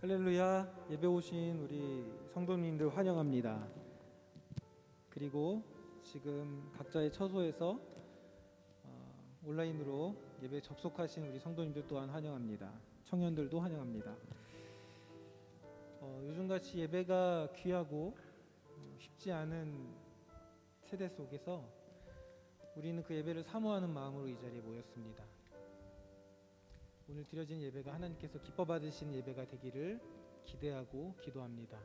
할렐루야. 예배 오신 우리 성도님들 환영합니다. 그리고 지금 각자의 처소에서 온라인으로 예배 접속하신 우리 성도님들 또한 환영합니다. 청년들도 환영합니다. 요즘같이 예배가 귀하고 쉽지 않은 세대 속에서 우리는 그 예배를 사모하는 마음으로 이 자리에 모였습니다. 오늘 드려진 예배가 하나님께서 기뻐 받으시는 예배가 되기를 기대하고 기도합니다.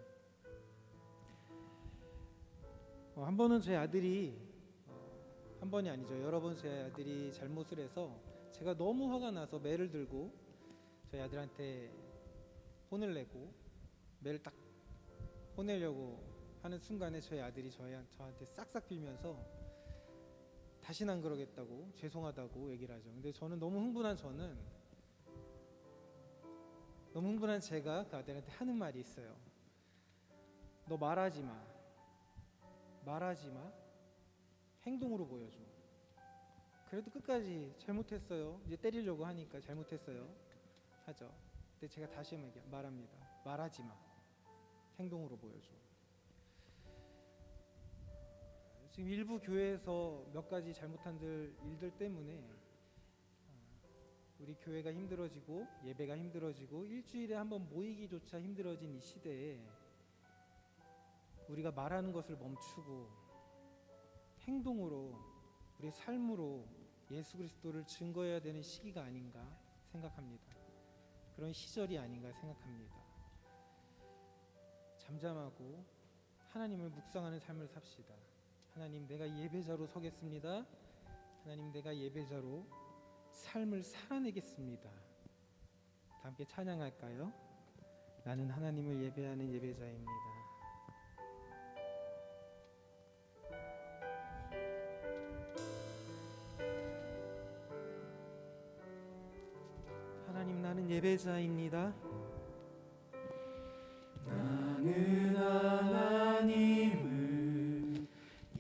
한 번은 제 아들이 한 번이 아니죠. 여러 번 제 아들이 잘못을 해서 제가 너무 화가 나서 매를 들고 저희 아들한테 혼을 내고 매를 딱 혼내려고 하는 순간에 저희 아들이 저한테 싹싹 빌면서 다시는 안 그러겠다고 죄송하다고 얘기를 하죠. 근데 저는 너무 흥분한 제가 그 아들한테 하는 말이 있어요. 너 말하지 마. 행동으로 보여줘. 그래도 끝까지 잘못했어요. 이제 때리려고 하니까 잘못했어요 하죠. 근데 제가 다시 말합니다. 말하지 마. 행동으로 보여줘. 지금 일부 교회에서 몇 가지 잘못한 일들 때문에 우리 교회가 힘들어지고 예배가 힘들어지고 일주일에 한번 모이기조차 힘들어진 이 시대에 우리가 말하는 것을 멈추고 행동으로 우리의 삶으로 예수 그리스도를 증거해야 되는 시기가 아닌가 생각합니다. 그런 시절이 아닌가 생각합니다. 잠잠하고 하나님을 묵상하는 삶을 삽시다. 하나님, 내가 예배자로 서겠습니다. 하나님, 내가 예배자로 삶을 살아내겠습니다. 다 함께 찬양할까요? 나는 하나님을 예배하는 예배자입니다. 하나님, 나는 예배자입니다. 나는 하나님을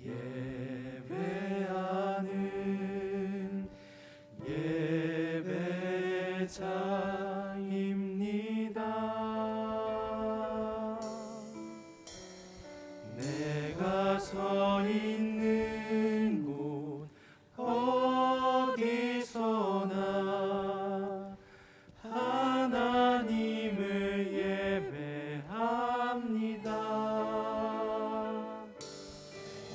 예배하는 예배자입니다. 내가 서 있는 곳 어디서나 하나님을 예배합니다.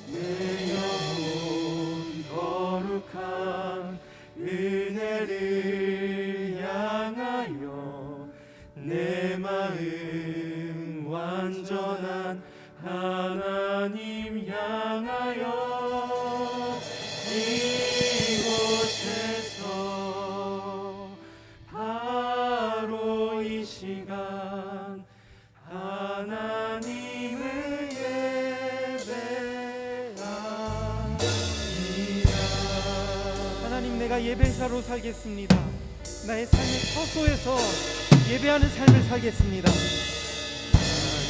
내 영혼 거룩한 은혜를 향하여 내 마음 완전한 하나님 향하여 이곳에서 바로 이 시간 하나님을 예배합니다. 하나님, 내가 예배자로 살겠습니다. 나의 삶의 처소에서 예배하는 삶을 살겠습니다.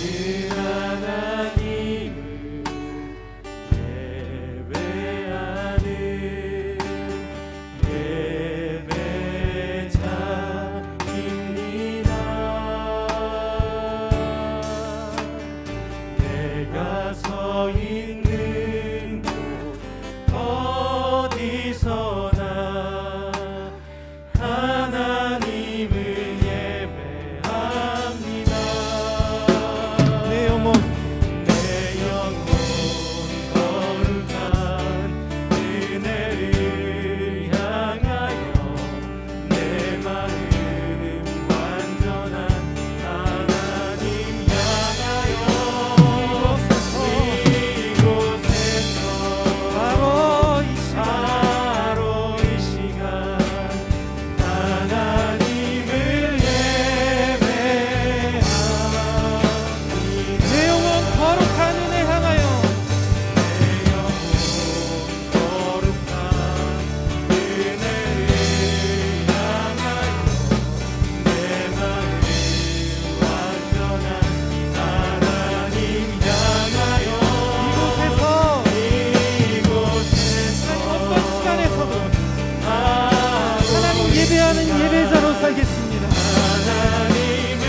나는 하나님을 예배하는 예배자입니다. 내가 서 있는 곳 어디서나 하나님을 예배합니다. 내 영혼 거룩한 은혜를 향하여 내 마음 완전한 하나님 향하여 이곳에서 바로 이 시간 하나님을 예배합니다. 내 영혼 거룩한 은혜 향하여 내 영혼 거룩한 은혜를 향하여 내 마음 완전한 하나님 향하여 이곳에서 어떤 시간에서도 하나님 예배하는 예배자로 살겠습니다. 하나님을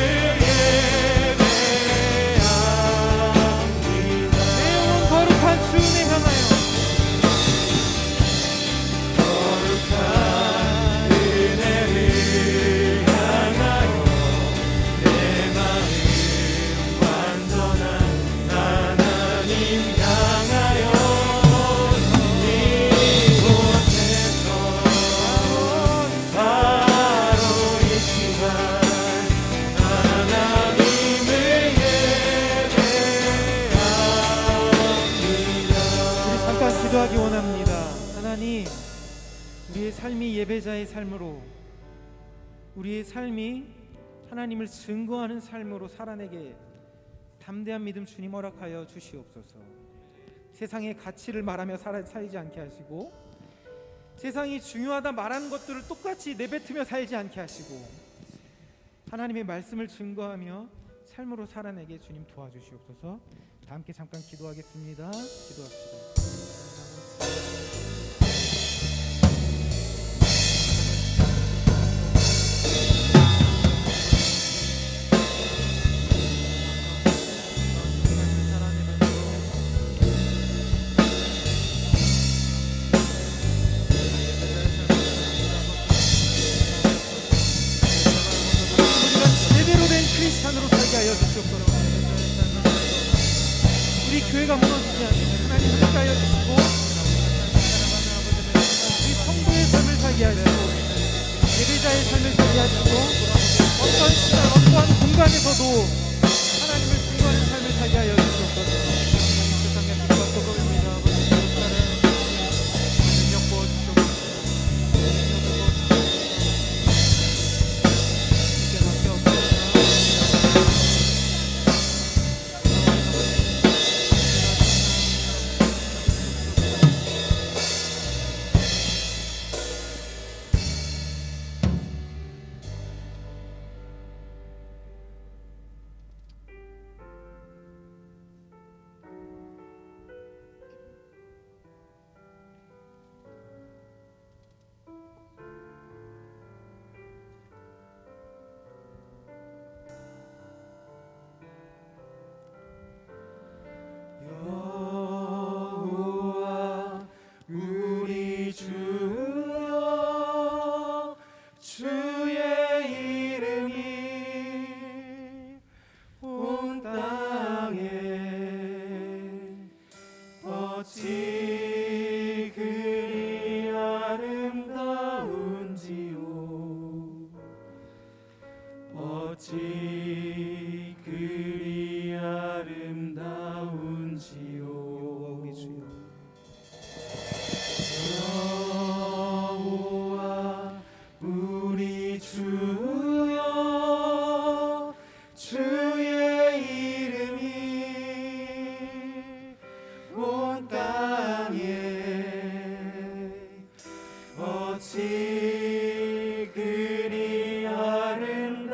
우리의 삶이 예배자의 삶으로, 우리의 삶이 하나님을 증거하는 삶으로 살아내게 담대한 믿음 주님 허락하여 주시옵소서. 세상의 가치를 말하며 살지 않게 하시고, 세상이 중요하다 말하는 것들을 똑같이 내뱉으며 살지 않게 하시고, 하나님의 말씀을 증거하며 삶으로 살아내게 주님 도와주시옵소서. 다 함께 잠깐 기도하겠습니다. 기도합시다. 크리스찬으로 살게 하여 주시옵소서. 우리 교회가 무너지지 않게 하나님 함께 하여 주시고, 우리 성도의 삶을 살게 하시고, 예배자의 삶을 살게 하시고, 어떠한 시간 어떠한 공간에서도 하나님을 증거하는 삶을 살게 하여 주시옵소서. 세상의 빛과 소금입니다. 능력 부어주시옵소서. 여호와 우리 주여, 주의 이름이 온 땅에 어찌 그리 아름다운지요, 어찌 그리 아름다운지요. 여호와 우리 주여, 주의 이름이 온 땅에 어찌 그리 아름다운지요,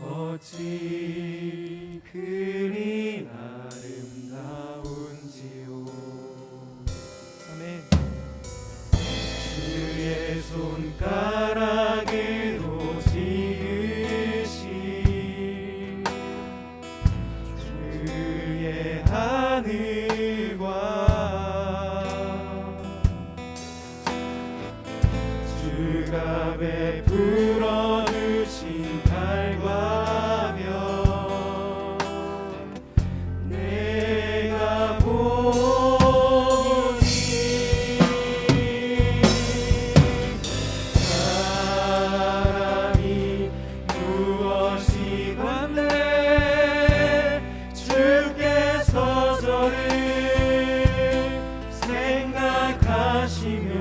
어찌 그리 아름다운지요. 아멘. 주의 손가락으로 지으신 주의 하늘과 주가 베풀어 주신 달과 별, 내가 보니 사람이 무엇이 관대 주께서 저를 생각하시며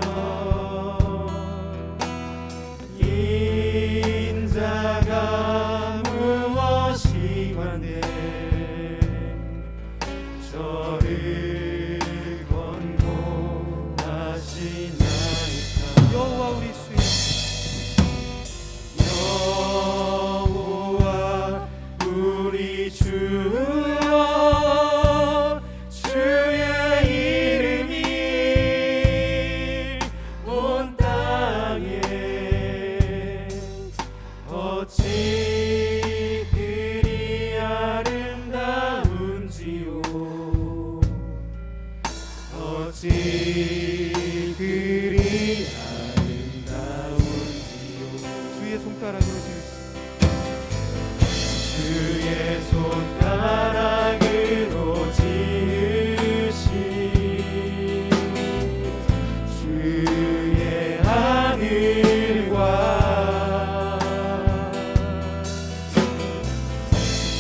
인자가 무엇이 관대 저를 권고하시나이까. 여호와 우리 주여, 여호와 우리 주여, 주의 이름이 온 땅에 어찌 그리 아름다운지요, 어찌 그리 아름다운지요. 주의 손가락으로 지으신 주의 손가락으로 지으신 주의 하늘과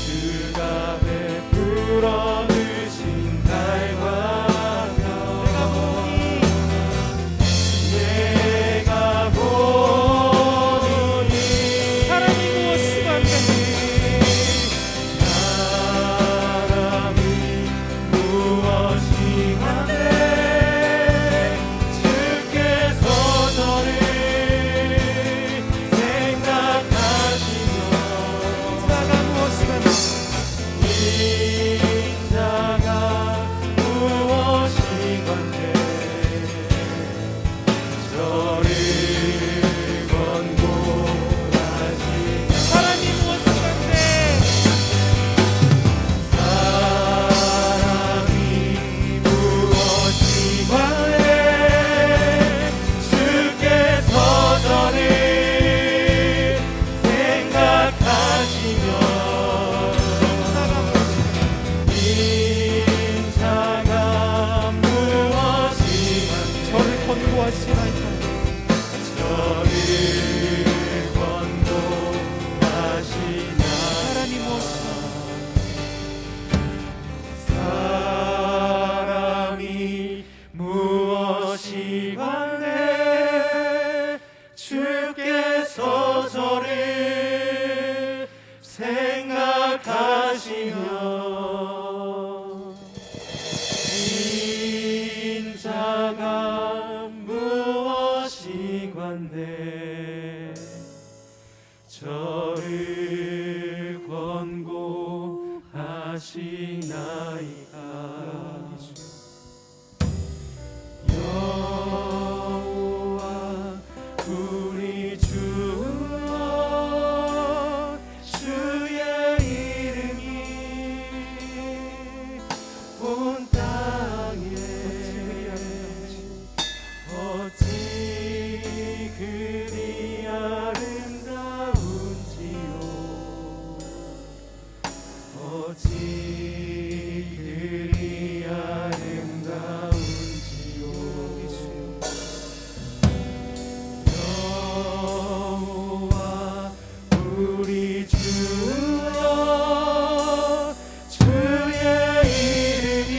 주가 베풀어 주신 달과 별, 권고하시나 사람이 무엇이 관대 주께서 저를 생각하시며 인자가 무엇이 관대 저를 권고하시나이까 여호와 우리 주여 주의 이름이 온 땅에 어찌 그리 아름다운지요 어찌 그리 아름다운지요 여호와 우리 주여 주의 이름이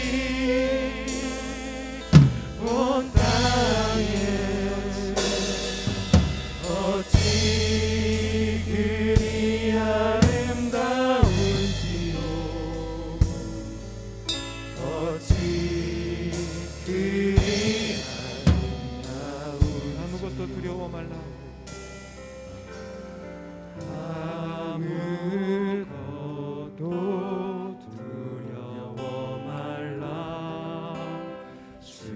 온 땅에 어찌 그리 아름다운지요 어찌 그리 아름다운지요 아무것도 두려워 말라. 아무것도 두려워 말라 주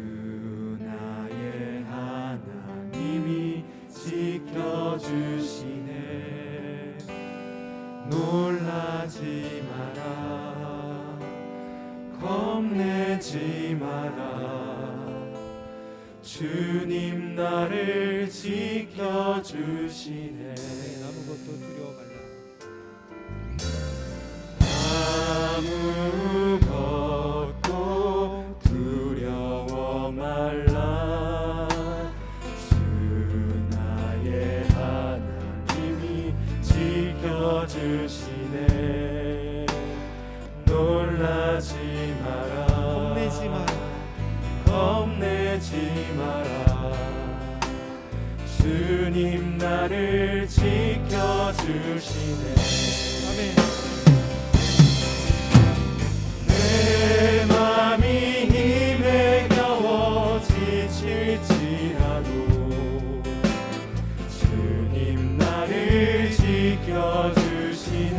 나의 하나님이 지켜주시네 놀라지 마라 겁내지 마라 주님 나를 지켜주시네 아무것도 두려워 말라. 아무것도 두려워 말라 주 나의 하나님이 지켜주시네 놀라지 마라 겁내지 마라. 겁내지 마라 주님 나를 지켜주시네 아멘. 내 맘이 힘에 겨워 지칠지라도 주님 나를 지켜주시네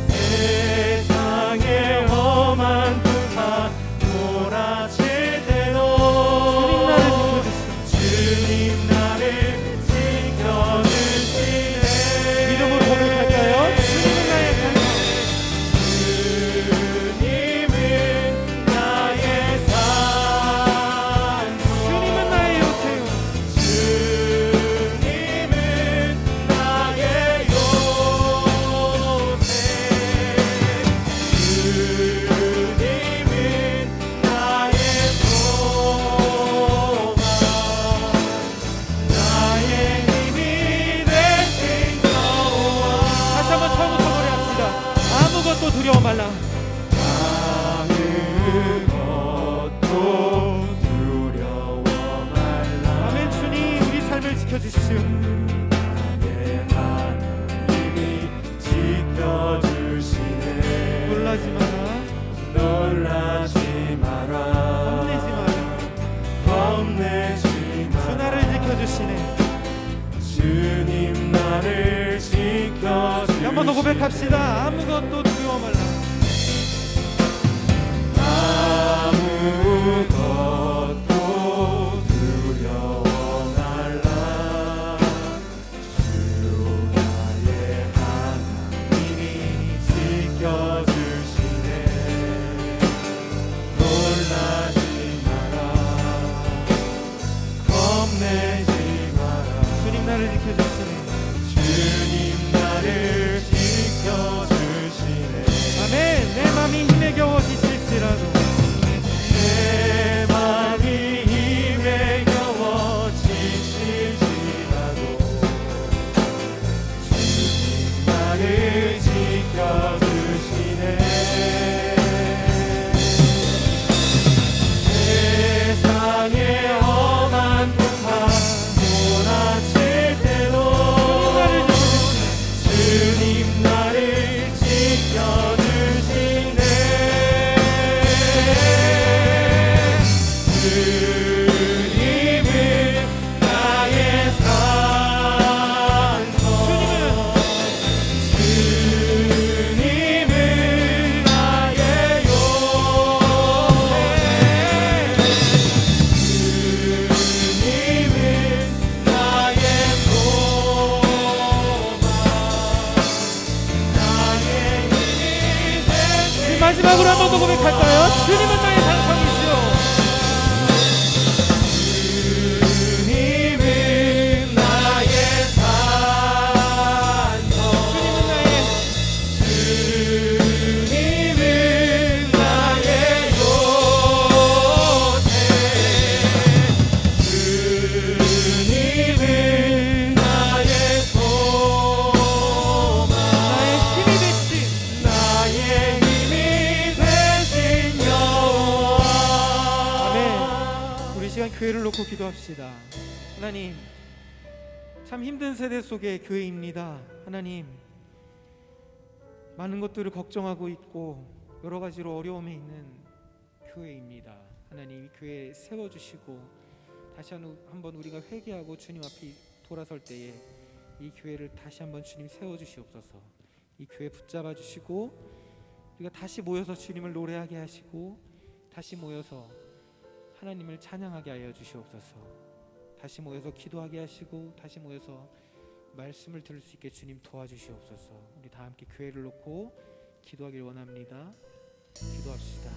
세상의 험한 풍파 몰아칠 때도 주님 나를 지켜주시네 믿음으로 고백할까요? 주님은 나의 산소 주님은 나의 요새요. 주님은 나의 요새 주님은 나의 소망 나의 힘이 되신 여호와 다시 한번 처음부터 노래합시다. 아무것도 두려워 말라. 아무것도 두려워 말라 아멘. 주님 우리 삶을 지켜주십시오. 나의 하나님이 지켜주시네 놀라지 마라. 놀라지 마라 겁내지 마라. 겁내지 주 마라 나를 지켜주시네. 주님 나를 지켜주시네 한 번 더 고백합시다. 아무것도 두려워 말라. 아무것도 두려워 말라 주 나의 하나님이 지켜주시네 놀라지 마라 겁내지 마라 주님 나를 지켜주시네. 주님 나를 지켜주시네 주님은 나의 산성 주님은 나의 요새 주님은 나의 소망 나의 힘이 되시 마지막으로 한 번 더 고백할까요? 주님은 나의 산성이시오. 주님은 나의 산성 주님은 나의 요새 주님은 나의 소망 나의 힘이 되신 나의 힘이 되신 여호와 아멘. 우리 시간 교회를 놓고 기도합시다. 하나님, 참 힘든 세대 속의 교회입니다. 하나님, 많은 것들을 걱정하고 있고 여러 가지로 어려움에 있는 교회입니다. 하나님, 이 교회 세워주시고 다시 한번 우리가 회개하고 주님 앞에 돌아설 때에 이 교회를 다시 한번 주님 세워주시옵소서. 이 교회 붙잡아 주시고 우리가 다시 모여서 주님을 노래하게 하시고 다시 모여서 하나님을 찬양하게 하여 주시옵소서. 다시 모여서 기도하게 하시고 다시 모여서 말씀을 들을 수 있게 주님 도와주시옵소서. 우리 다 함께 교회를 놓고 기도하길 원합니다. 기도합시다.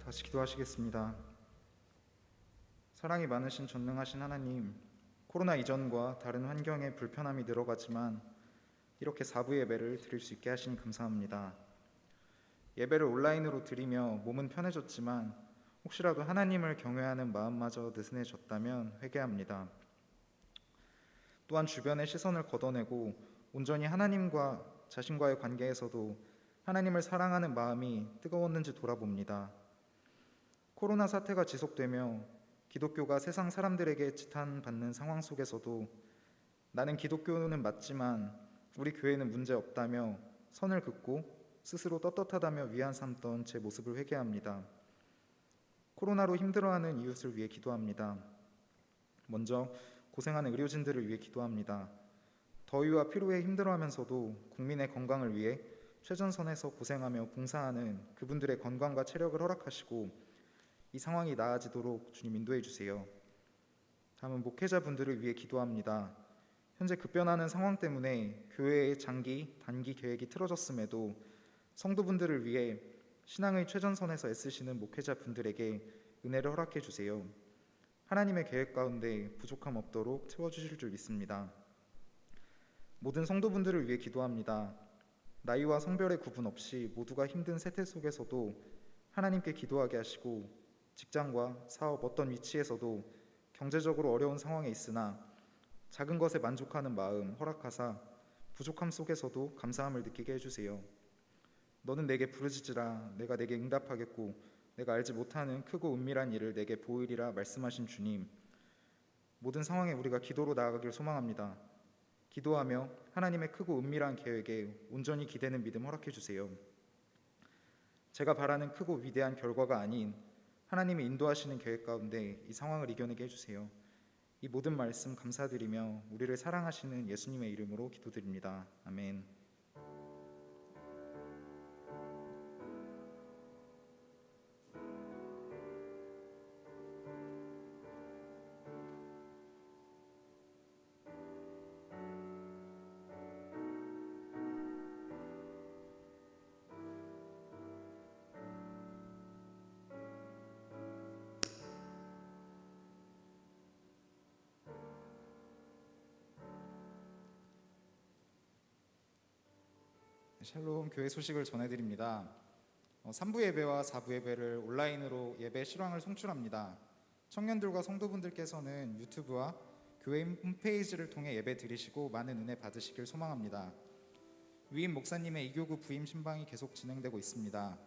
다시 기도하시겠습니다. 사랑이 많으신 전능하신 하나님, 코로나 이전과 다른 환경에 불편함이 늘어가지만 이렇게 4부 예배를 드릴 수 있게 하시니 감사합니다. 예배를 온라인으로 드리며 몸은 편해졌지만 혹시라도 하나님을 경외하는 마음마저 느슨해졌다면 회개합니다. 또한 주변의 시선을 걷어내고 온전히 하나님과 자신과의 관계에서도 하나님을 사랑하는 마음이 뜨거웠는지 돌아봅니다. 코로나 사태가 지속되며 기독교가 세상 사람들에게 지탄받는 상황 속에서도 나는 기독교는 맞지만 우리 교회는 문제 없다며 선을 긋고 스스로 떳떳하다며 위안 삼던 제 모습을 회개합니다. 코로나로 힘들어하는 이웃을 위해 기도합니다. 먼저 고생하는 의료진들을 위해 기도합니다. 더위와 피로에 힘들어하면서도 국민의 건강을 위해 최전선에서 고생하며 봉사하는 그분들의 건강과 체력을 허락하시고 이 상황이 나아지도록 주님 인도해 주세요. 다음은 목회자분들을 위해 기도합니다. 현재 급변하는 상황 때문에 교회의 장기, 단기 계획이 틀어졌음에도 성도분들을 위해 신앙의 최전선에서 애쓰시는 목회자분들에게 은혜를 허락해 주세요. 하나님의 계획 가운데 부족함 없도록 채워주실 줄 믿습니다. 모든 성도분들을 위해 기도합니다. 나이와 성별의 구분 없이 모두가 힘든 세태 속에서도 하나님께 기도하게 하시고 직장과 사업 어떤 위치에서도 경제적으로 어려운 상황에 있으나 작은 것에 만족하는 마음 허락하사 부족함 속에서도 감사함을 느끼게 해주세요. 너는 내게 부르짖으라 내가 내게 응답하겠고 내가 알지 못하는 크고 은밀한 일을 내게 보이리라 말씀하신 주님, 모든 상황에 우리가 기도로 나아가길 소망합니다. 기도하며 하나님의 크고 은밀한 계획에 온전히 기대는 믿음 허락해 주세요. 제가 바라는 크고 위대한 결과가 아닌 하나님이 인도하시는 계획 가운데 이 상황을 이겨내게 해주세요. 이 모든 말씀 감사드리며 우리를 사랑하시는 예수님의 이름으로 기도드립니다. 아멘. 샬롬 교회 소식을 전해드립니다. 3부 예배와 4부 예배를 온라인으로 예배 실황을 송출합니다. 청년들과 성도분들께서는 유튜브와 교회 홈페이지를 통해 예배 드리시고 많은 은혜 받으시길 소망합니다. 위임 목사님의 이교구 부임 신방이 계속 진행되고 있습니다.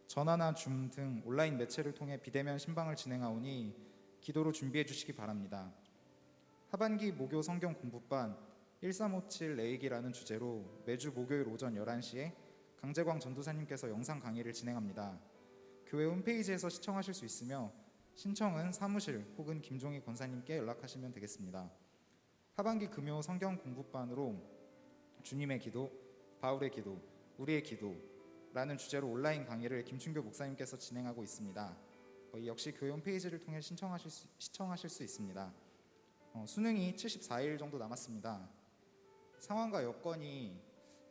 전화나 줌 등 온라인 매체를 통해 비대면 신방을 진행하오니 기도로 준비해 주시기 바랍니다. 하반기 목요 성경 공부반 1357 레이기라는 주제로 매주 목요일 오전 11시에 강재광 전도사님께서 영상 강의를 진행합니다. 교회 홈페이지에서 시청하실 수 있으며 신청은 사무실 혹은 김종희 권사님께 연락하시면 되겠습니다. 하반기 금요 성경 공부반으로 주님의 기도, 바울의 기도, 우리의 기도라는 주제로 온라인 강의를 김춘교 목사님께서 진행하고 있습니다. 역시 교회 홈페이지를 통해 시청하실 수 있습니다. 수능이 74일 정도 남았습니다. 상황과 여건이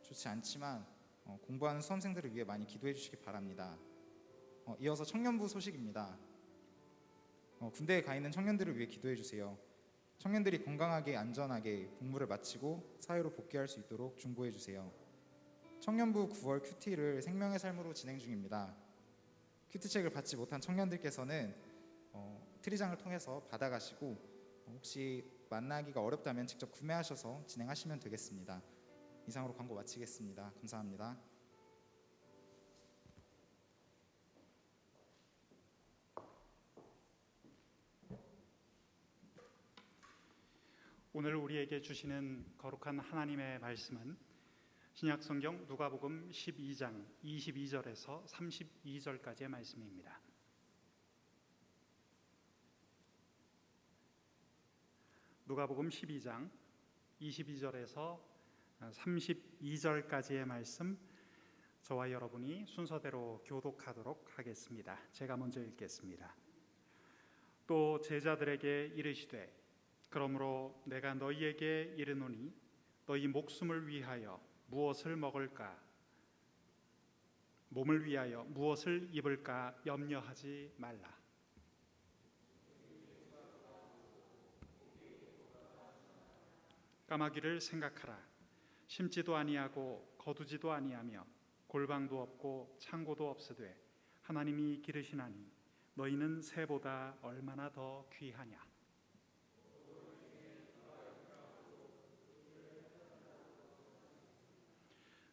좋지 않지만 공부하는 수험생들을 위해 많이 기도해 주시기 바랍니다. 이어서 청년부 소식입니다. 군대에 가 있는 청년들을 위해 기도해 주세요. 청년들이 건강하게 안전하게 복무를 마치고 사회로 복귀할 수 있도록 중보해 주세요. 청년부 9월 큐티를 생명의 삶으로 진행 중입니다. 큐티책을 받지 못한 청년들께서는 트리장을 통해서 받아가시고 혹시 만나기가 어렵다면 직접 구매하셔서 진행하시면 되겠습니다. 이상으로 광고 마치겠습니다. 감사합니다. 오늘 우리에게 주시는 거룩한 하나님의 말씀은 신약성경 누가복음 12장 22절에서 32절까지의 말씀입니다. 누가복음 12장 22절에서 32절까지의 말씀, 저와 여러분이 순서대로 교독하도록 하겠습니다. 제가 먼저 읽겠습니다. 또 제자들에게 이르시되 그러므로 내가 너희에게 이르노니 너희 목숨을 위하여 무엇을 먹을까, 몸을 위하여 무엇을 입을까 염려하지 말라. 까마귀를 생각하라. 심지도 아니하고 거두지도 아니하며 골방도 없고 창고도 없으되 하나님이 기르시나니 너희는 새보다 얼마나 더 귀하냐.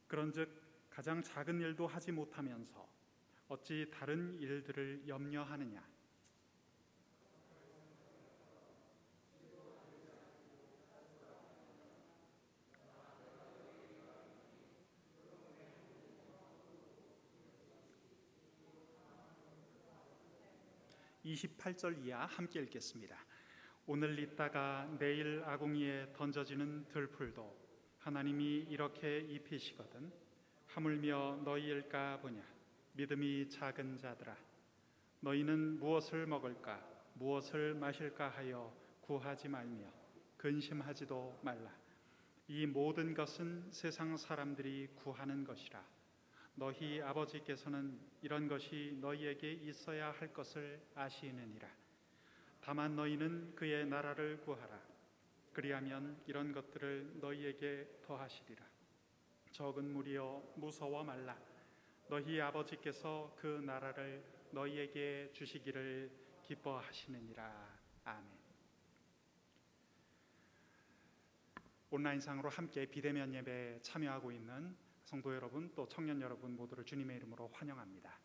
그런즉 가장 작은 일도 하지 못하면서 어찌 다른 일들을 염려하느냐. (28절) 이하 함께 읽겠습니다. 오늘 있다가 내일 아궁이에 던져지는 들풀도 하나님이 이렇게 입히시거든 하물며 너희일까 보냐. 믿음이 작은 자들아, 너희는 무엇을 먹을까 무엇을 마실까 하여 구하지 말며 근심하지도 말라. 이 모든 것은 세상 사람들이 구하는 것이라. 너희 아버지께서는 이런 것이 너희에게 있어야 할 것을 아시느니라. 다만 너희는 그의 나라를 구하라. 그리하면 이런 것들을 너희에게 더하시리라. 적은 무리여 무서워 말라. 너희 아버지께서 그 나라를 너희에게 주시기를 기뻐하시느니라. 아멘. 온라인상으로 함께 비대면 예배에 참여하고 있는 성도 여러분, 또 청년 여러분 모두를 주님의 이름으로 환영합니다.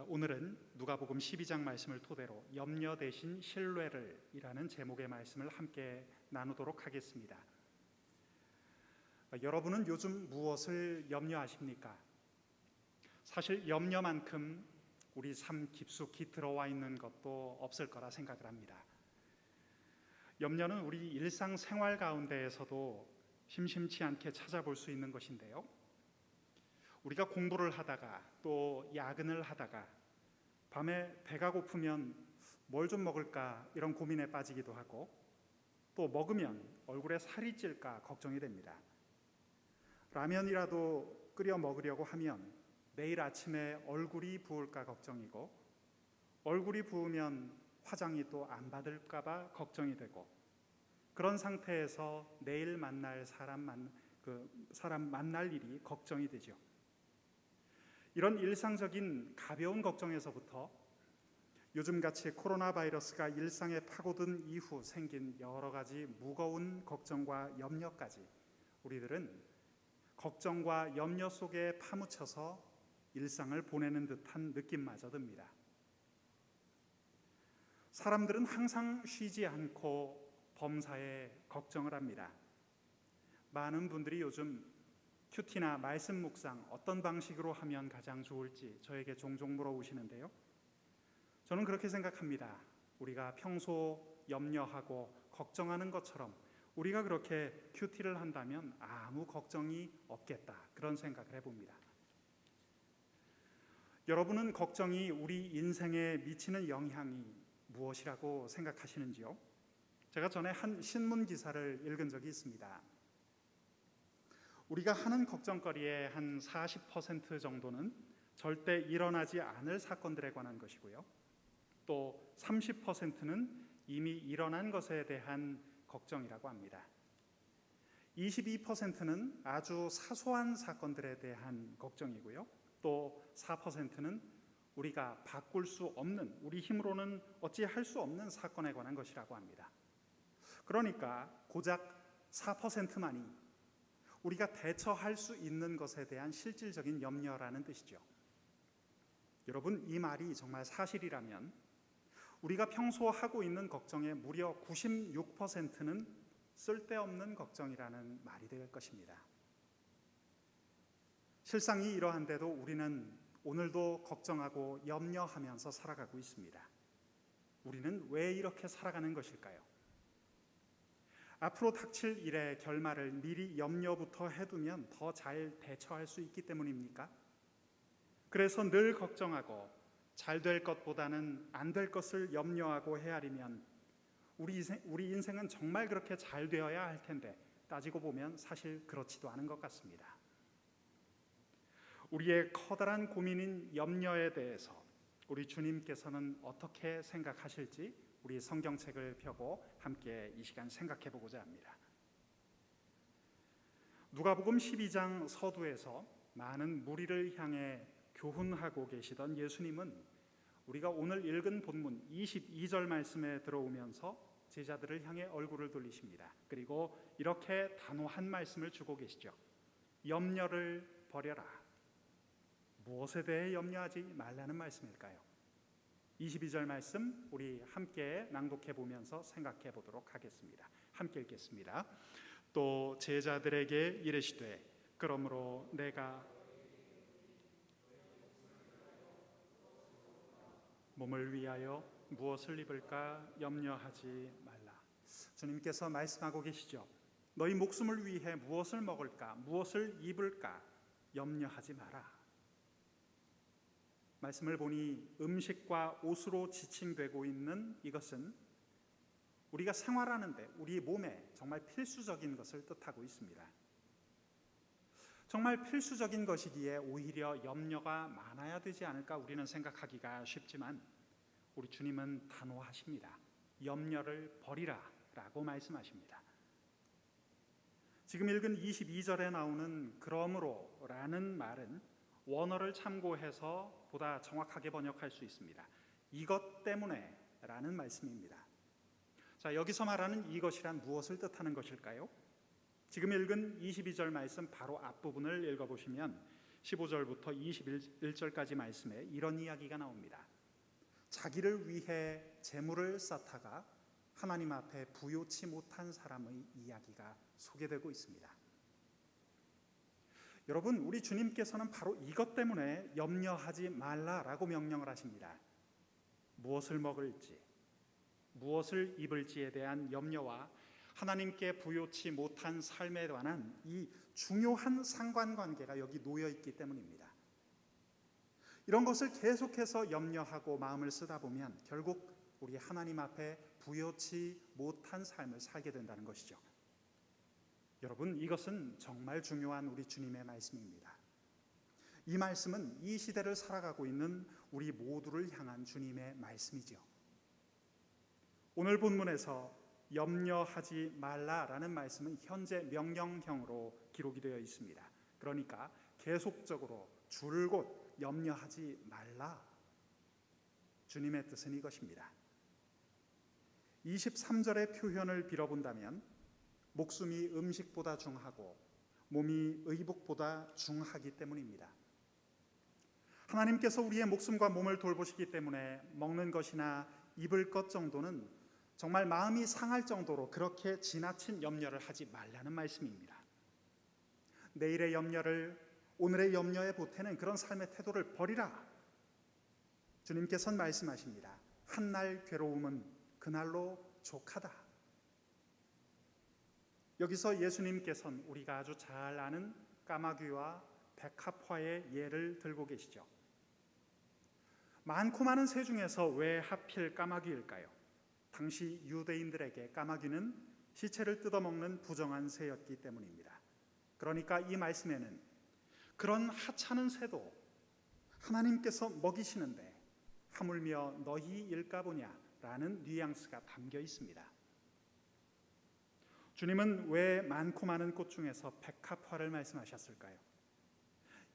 오늘은 누가복음 12장 말씀을 토대로 염려 대신 신뢰를 이라는 제목의 말씀을 함께 나누도록 하겠습니다. 여러분은 요즘 무엇을 염려하십니까? 사실 염려만큼 우리 삶 깊숙이 들어와 있는 것도 없을 거라 생각을 합니다. 염려는 우리 일상생활 가운데에서도 심심치 않게 찾아볼 수 있는 것인데요, 우리가 공부를 하다가 또 야근을 하다가 밤에 배가 고프면 뭘 좀 먹을까 이런 고민에 빠지기도 하고, 또 먹으면 얼굴에 살이 찔까 걱정이 됩니다. 라면이라도 끓여 먹으려고 하면 내일 아침에 얼굴이 부을까 걱정이고, 얼굴이 부으면 화장이 또 안 받을까 봐 걱정이 되고, 그런 상태에서 내일 만날 사람 사람 만날 일이 걱정이 되죠. 이런 일상적인 가벼운 걱정에서부터 요즘같이 코로나 바이러스가 일상에 파고든 이후 생긴 여러 가지 무거운 걱정과 염려까지 우리들은 걱정과 염려 속에 파묻혀서 일상을 보내는 듯한 느낌마저 듭니다. 사람들은 항상 쉬지 않고 범사에 걱정을 합니다. 많은 분들이 요즘 큐티나 말씀 묵상 어떤 방식으로 하면 가장 좋을지 저에게 종종 물어보시는데요. 저는 그렇게 생각합니다. 우리가 평소 염려하고 걱정하는 것처럼 우리가 그렇게 큐티를 한다면 아무 걱정이 없겠다, 그런 생각을 해봅니다. 여러분은 걱정이 우리 인생에 미치는 영향이 무엇이라고 생각하시는지요? 제가 전에 한 신문 기사를 읽은 적이 있습니다. 우리가 하는 걱정거리의 한 40% 정도는 절대 일어나지 않을 사건들에 관한 것이고요. 또 30%는 이미 일어난 것에 대한 걱정이라고 합니다. 22%는 아주 사소한 사건들에 대한 걱정이고요. 또 4%는 우리가 바꿀 수 없는, 우리 힘으로는 어찌할 수 없는 사건에 관한 것이라고 합니다. 그러니까 고작 4%만이 우리가 대처할 수 있는 것에 대한 실질적인 염려라는 뜻이죠. 여러분, 이 말이 정말 사실이라면 우리가 평소 하고 있는 걱정의 무려 96%는 쓸데없는 걱정이라는 말이 될 것입니다. 실상이 이러한데도 우리는 오늘도 걱정하고 염려하면서 살아가고 있습니다. 우리는 왜 이렇게 살아가는 것일까요? 앞으로 닥칠 일의 결말을 미리 염려부터 해두면 더 잘 대처할 수 있기 때문입니까? 그래서 늘 걱정하고 잘 될 것보다는 안 될 것을 염려하고 헤아리면 우리 인생은 정말 그렇게 잘 되어야 할 텐데 따지고 보면 사실 그렇지도 않은 것 같습니다. 우리의 커다란 고민인 염려에 대해서 우리 주님께서는 어떻게 생각하실지 우리 성경책을 펴고 함께 이 시간 생각해 보고자 합니다. 누가복음 12장 서두에서 많은 무리를 향해 교훈하고 계시던 예수님은 우리가 오늘 읽은 본문 22절 말씀에 들어오면서 제자들을 향해 얼굴을 돌리십니다. 그리고 이렇게 단호한 말씀을 주고 계시죠. 염려를 버려라. 무엇에 대해 염려하지 말라는 말씀일까요? 22절 말씀 우리 함께 낭독해 보면서 생각해 보도록 하겠습니다. 함께 읽겠습니다. 또 제자들에게 이르시되 그러므로 내가 몸을 위하여 무엇을 입을까 염려하지 말라. 주님께서 말씀하고 계시죠. 너희 목숨을 위해 무엇을 먹을까, 무엇을 입을까 염려하지 마라. 말씀을 보니 음식과 옷으로 지칭되고 있는 이것은 우리가 생활하는데 우리 몸에 정말 필수적인 것을 뜻하고 있습니다. 정말 필수적인 것이기에 오히려 염려가 많아야 되지 않을까 우리는 생각하기가 쉽지만 우리 주님은 단호하십니다. 염려를 버리라 라고 말씀하십니다. 지금 읽은 22절에 나오는 그러므로 라는 말은 원어를 참고해서 보다 정확하게 번역할 수 있습니다. 이것 때문에 라는 말씀입니다. 자, 여기서 말하는 이것이란 무엇을 뜻하는 것일까요? 지금 읽은 22절 말씀 바로 앞부분을 읽어보시면 15절부터 21절까지 말씀에 이런 이야기가 나옵니다. 자기를 위해 재물을 쌓다가 하나님 앞에 부요치 못한 사람의 이야기가 소개되고 있습니다. 여러분, 우리 주님께서는 바로 이것 때문에 염려하지 말라라고 명령을 하십니다. 무엇을 먹을지, 무엇을 입을지에 대한 염려와 하나님께 부요치 못한 삶에 관한 이 중요한 상관관계가 여기 놓여 있기 때문입니다. 이런 것을 계속해서 염려하고 마음을 쓰다 보면 결국 우리 하나님 앞에 부요치 못한 삶을 살게 된다는 것이죠. 여러분, 이것은 정말 중요한 우리 주님의 말씀입니다. 이 말씀은 이 시대를 살아가고 있는 우리 모두를 향한 주님의 말씀이죠. 오늘 본문에서 염려하지 말라라는 말씀은 현재 명령형으로 기록이 되어 있습니다. 그러니까 계속적으로 줄곧 염려하지 말라. 주님의 뜻은 이것입니다. 23절의 표현을 빌어본다면 목숨이 음식보다 중하고 몸이 의복보다 중하기 때문입니다. 하나님께서 우리의 목숨과 몸을 돌보시기 때문에 먹는 것이나 입을 것 정도는 정말 마음이 상할 정도로 그렇게 지나친 염려를 하지 말라는 말씀입니다. 내일의 염려를 오늘의 염려에 보태는 그런 삶의 태도를 버리라. 주님께서는 말씀하십니다. 한날 괴로움은 그날로 족하다. 여기서 예수님께서는 우리가 아주 잘 아는 까마귀와 백합화의 예를 들고 계시죠. 많고 많은 새 중에서 왜 하필 까마귀일까요? 당시 유대인들에게 까마귀는 시체를 뜯어먹는 부정한 새였기 때문입니다. 그러니까 이 말씀에는 그런 하찮은 새도 하나님께서 먹이시는데 하물며 너희일까 보냐라는 뉘앙스가 담겨 있습니다. 주님은 왜 많고 많은 꽃 중에서 백합화를 말씀하셨을까요?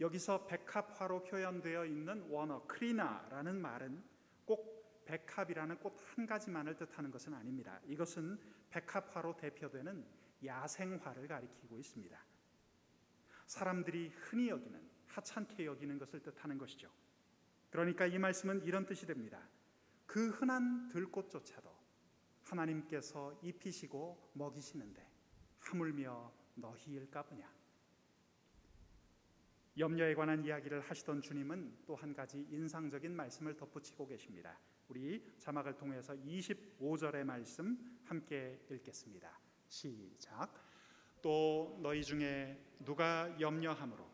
여기서 백합화로 표현되어 있는 원어 크리나라는 말은 꼭 백합이라는 꽃 한 가지만을 뜻하는 것은 아닙니다. 이것은 백합화로 대표되는 야생화를 가리키고 있습니다. 사람들이 흔히 여기는, 하찮게 여기는 것을 뜻하는 것이죠. 그러니까 이 말씀은 이런 뜻이 됩니다. 그 흔한 들꽃조차도 하나님께서 입히시고 먹이시는데 하물며 너희일까 보냐. 염려에 관한 이야기를 하시던 주님은 또 한 가지 인상적인 말씀을 덧붙이고 계십니다. 우리 자막을 통해서 25절의 말씀 함께 읽겠습니다. 시작. 또 너희 중에 누가 염려함으로.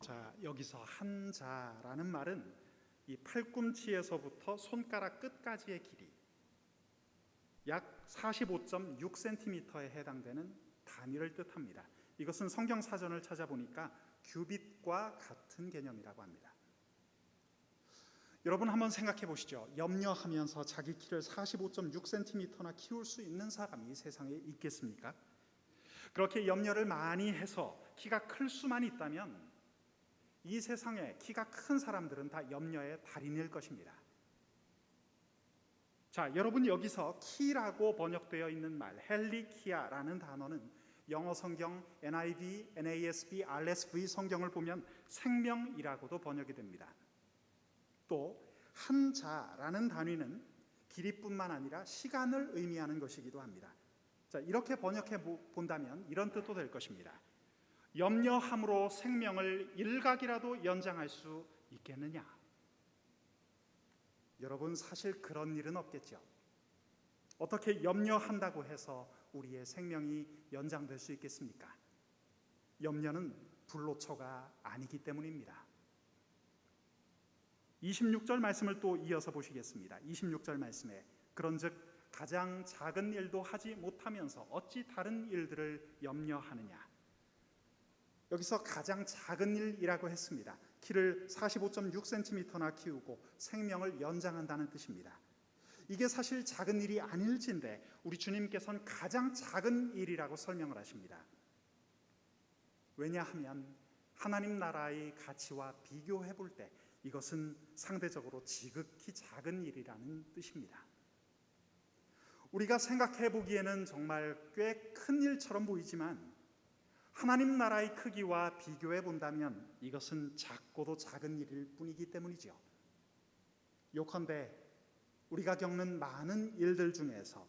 자, 여기서 한 자라는 말은 이 팔꿈치에서부터 손가락 끝까지의 길이 약 45.6cm에 해당되는 단위를 뜻합니다. 이것은 성경 사전을 찾아보니까 규빗과 같은 개념이라고 합니다. 여러분 한번 생각해 보시죠. 염려하면서 자기 키를 45.6cm나 키울 수 있는 사람이 세상에 있겠습니까? 그렇게 염려를 많이 해서 키가 클 수만 있다면 이 세상에 키가 큰 사람들은 다 염려의 달인일 것입니다. 자, 여러분 여기서 키라고 번역되어 있는 말 헬리키아라는 단어는 영어 성경 NIV, NASB, RSV 성경을 보면 생명이라고도 번역이 됩니다. 또 한자라는 단위는 길이뿐만 아니라 시간을 의미하는 것이기도 합니다. 자, 이렇게 번역해 본다면 이런 뜻도 될 것입니다. 염려함으로 생명을 일각이라도 연장할 수 있겠느냐? 여러분 사실 그런 일은 없겠죠. 어떻게 염려한다고 해서 우리의 생명이 연장될 수 있겠습니까? 염려는 불로초가 아니기 때문입니다. 26절 말씀을 또 이어서 보시겠습니다. 26절 말씀에 그런즉 가장 작은 일도 하지 못하면서 어찌 다른 일들을 염려하느냐. 여기서 가장 작은 일이라고 했습니다. 키를 45.6cm나 키우고 생명을 연장한다는 뜻입니다. 이게 사실 작은 일이 아닐진데 우리 주님께서는 가장 작은 일이라고 설명을 하십니다. 왜냐하면 하나님 나라의 가치와 비교해 볼 때 이것은 상대적으로 지극히 작은 일이라는 뜻입니다. 우리가 생각해 보기에는 정말 꽤 큰 일처럼 보이지만 하나님 나라의 크기와 비교해 본다면 이것은 작고도 작은 일일 뿐이기 때문이죠. 요컨대 우리가 겪는 많은 일들 중에서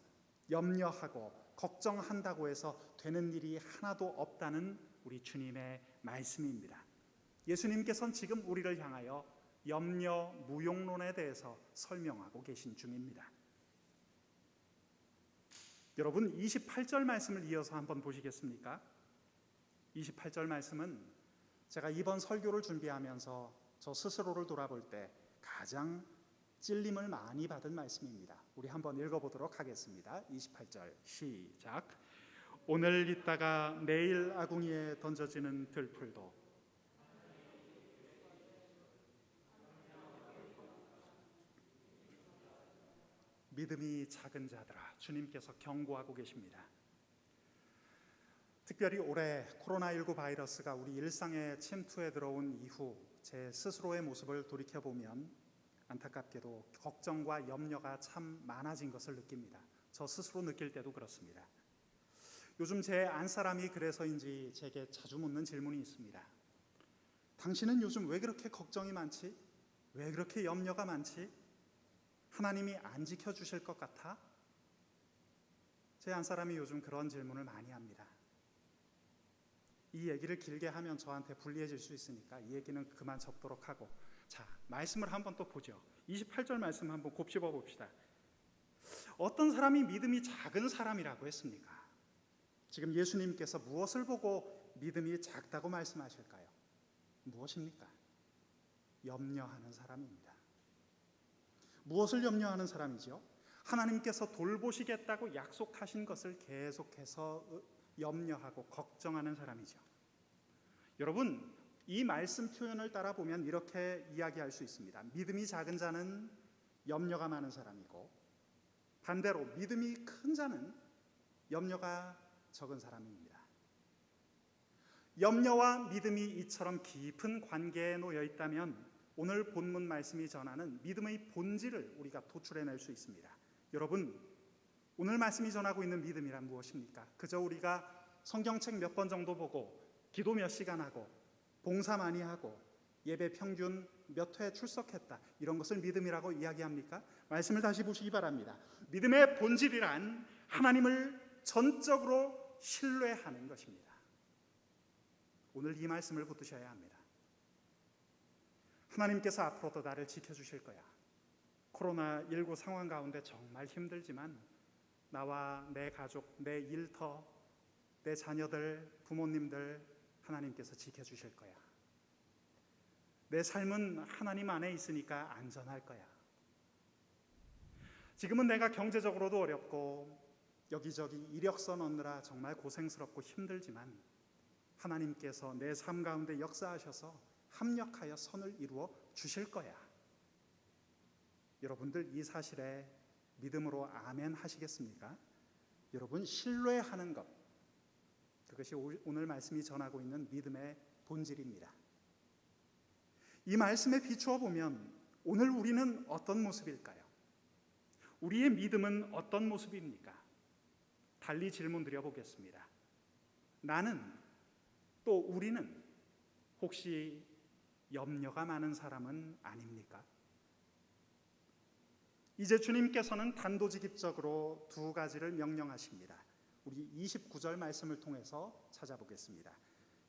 염려하고 걱정한다고 해서 되는 일이 하나도 없다는 우리 주님의 말씀입니다. 예수님께서는 지금 우리를 향하여 염려 무용론에 대해서 설명하고 계신 중입니다. 여러분 28절 말씀을 이어서 한번 보시겠습니까? 28절 말씀은 제가 이번 설교를 준비하면서 저 스스로를 돌아볼 때 가장 찔림을 많이 받은 말씀입니다. 우리 한번 읽어보도록 하겠습니다. 28절 시작. 오늘 있다가 내일 아궁이에 던져지는 들풀도 믿음이 작은 자들아, 주님께서 경고하고 계십니다. 특별히 올해 코로나19 바이러스가 우리 일상에 침투해 들어온 이후 제 스스로의 모습을 돌이켜보면 안타깝게도 걱정과 염려가 참 많아진 것을 느낍니다. 저 스스로 느낄 때도 그렇습니다. 요즘 제 안사람이 그래서인지 제게 자주 묻는 질문이 있습니다. 당신은 요즘 왜 그렇게 걱정이 많지? 왜 그렇게 염려가 많지? 하나님이 안 지켜주실 것 같아? 제 안사람이 요즘 그런 질문을 많이 합니다. 이 얘기를 길게 하면 저한테 불리해질 수 있으니까 이 얘기는 그만 접도록 하고, 자, 말씀을 한번 또 보죠. 28절 말씀 한번 곱씹어 봅시다. 어떤 사람이 믿음이 작은 사람이라고 했습니까? 지금 예수님께서 무엇을 보고 믿음이 작다고 말씀하실까요? 무엇입니까? 염려하는 사람입니다. 무엇을 염려하는 사람이죠? 하나님께서 돌보시겠다고 약속하신 것을 계속해서 염려하고 걱정하는 사람이죠. 여러분, 이 말씀 표현을 따라 보면 이렇게 이야기할 수 있습니다. 믿음이 작은 자는 염려가 많은 사람이고, 반대로 믿음이 큰 자는 염려가 적은 사람입니다. 염려와 믿음이 이처럼 깊은 관계에 놓여 있다면 오늘 본문 말씀이 전하는 믿음의 본질을 우리가 도출해낼 수 있습니다. 여러분, 오늘 말씀이 전하고 있는 믿음이란 무엇입니까? 그저 우리가 성경책 몇 번 정도 보고 기도 몇 시간 하고 봉사 많이 하고 예배 평균 몇 회 출석했다, 이런 것을 믿음이라고 이야기합니까? 말씀을 다시 보시기 바랍니다. 믿음의 본질이란 하나님을 전적으로 신뢰하는 것입니다. 오늘 이 말씀을 붙드셔야 합니다. 하나님께서 앞으로도 나를 지켜주실 거야. 코로나19 상황 가운데 정말 힘들지만 나와 내 가족, 내 일터, 내 자녀들, 부모님들 하나님께서 지켜주실 거야. 내 삶은 하나님 안에 있으니까 안전할 거야. 지금은 내가 경제적으로도 어렵고 여기저기 이력서 넣느라 정말 고생스럽고 힘들지만 하나님께서 내 삶 가운데 역사하셔서 합력하여 선을 이루어 주실 거야. 여러분들 이 사실에 믿음으로 아멘 하시겠습니까? 여러분, 신뢰하는 것, 그것이 오늘 말씀이 전하고 있는 믿음의 본질입니다. 이 말씀에 비추어 보면 오늘 우리는 어떤 모습일까요? 우리의 믿음은 어떤 모습입니까? 달리 질문 드려보겠습니다. 나는, 또 우리는 혹시 염려가 많은 사람은 아닙니까? 이제 주님께서는 단도직입적으로 두 가지를 명령하십니다. 우리 29절 말씀을 통해서 찾아보겠습니다.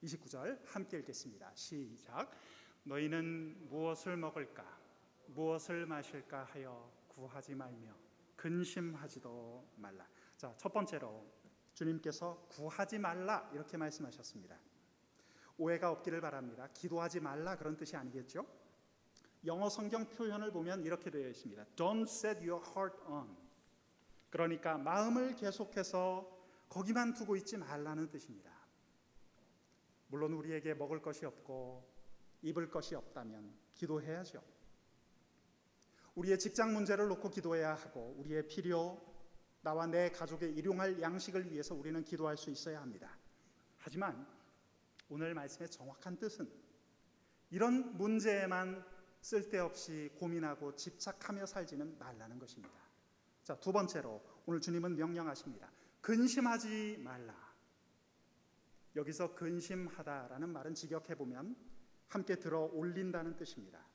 29절 함께 읽겠습니다. 시작. 너희는 무엇을 먹을까, 무엇을 마실까 하여 구하지 말며 근심하지도 말라. 자, 첫 번째로 주님께서 구하지 말라 이렇게 말씀하셨습니다. 오해가 없기를 바랍니다. 기도하지 말라 그런 뜻이 아니겠죠? 영어 성경 표현을 보면 이렇게 되어 있습니다. Don't set your heart on. 그러니까 마음을 계속해서 거기만 두고 있지 말라는 뜻입니다. 물론 우리에게 먹을 것이 없고 입을 것이 없다면 기도해야죠. 우리의 직장 문제를 놓고 기도해야 하고 우리의 필요, 나와 내 가족의 일용할 양식을 위해서 우리는 기도할 수 있어야 합니다. 하지만 오늘 말씀의 정확한 뜻은 이런 문제에만 쓸데없이 고민하고 집착하며 살지는 말라는 것입니다. 자, 두 번째로 오늘 주님은 명령하십니다. 근심하지 말라. 여기서 근심하다라는 말은 직역해보면 함께 들어 올린다는 뜻입니다.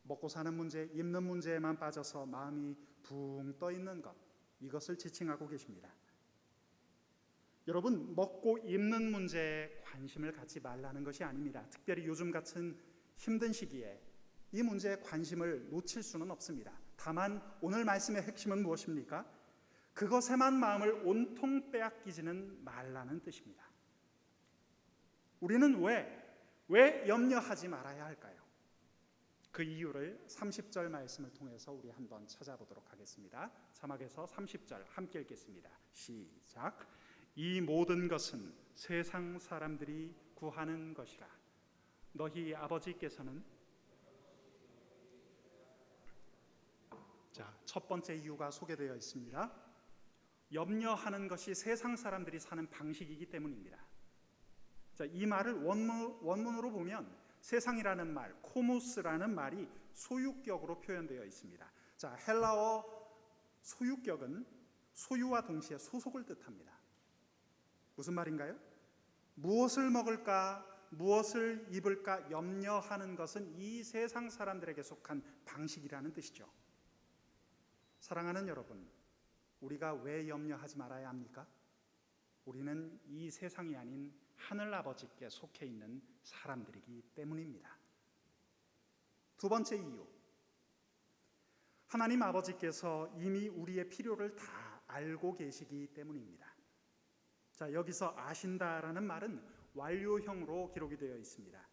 먹고 사는 문제, 입는 문제에만 빠져서 마음이 붕 떠 있는 것, 이것을 지칭하고 계십니다. 여러분, 먹고 입는 문제에 관심을 갖지 말라는 것이 아닙니다. 특별히 요즘 같은 힘든 시기에 이 문제에 관심을 놓칠 수는 없습니다. 다만 오늘 말씀의 핵심은 무엇입니까? 그것에만 마음을 온통 빼앗기지는 말라는 뜻입니다. 우리는 왜 염려하지 말아야 할까요? 그 이유를 30절 말씀을 통해서 우리 한번 찾아보도록 하겠습니다. 자막에서 30절 함께 읽겠습니다. 시작. 이 모든 것은 세상 사람들이 구하는 것이라. 너희 아버지께서는 자, 첫 번째 이유가 소개되어 있습니다. 염려하는 것이 세상 사람들이 사는 방식이기 때문입니다. 자, 이 말을 원문으로 보면 세상이라는 말, 코모스라는 말이 소유격으로 표현되어 있습니다. 자, 헬라어 소유격은 소유와 동시에 소속을 뜻합니다. 무슨 말인가요? 무엇을 먹을까, 무엇을 입을까 염려하는 것은 이 세상 사람들에게 속한 방식이라는 뜻이죠. 사랑하는 여러분, 우리가 왜 염려하지 말아야 합니까? 우리는 이 세상이 아닌 하늘 아버지께 속해 있는 사람들이기 때문입니다. 두 번째 이유, 하나님 아버지께서 이미 우리의 필요를 다 알고 계시기 때문입니다. 자, 여기서 아신다라는 말은 완료형으로 기록이 되어 있습니다.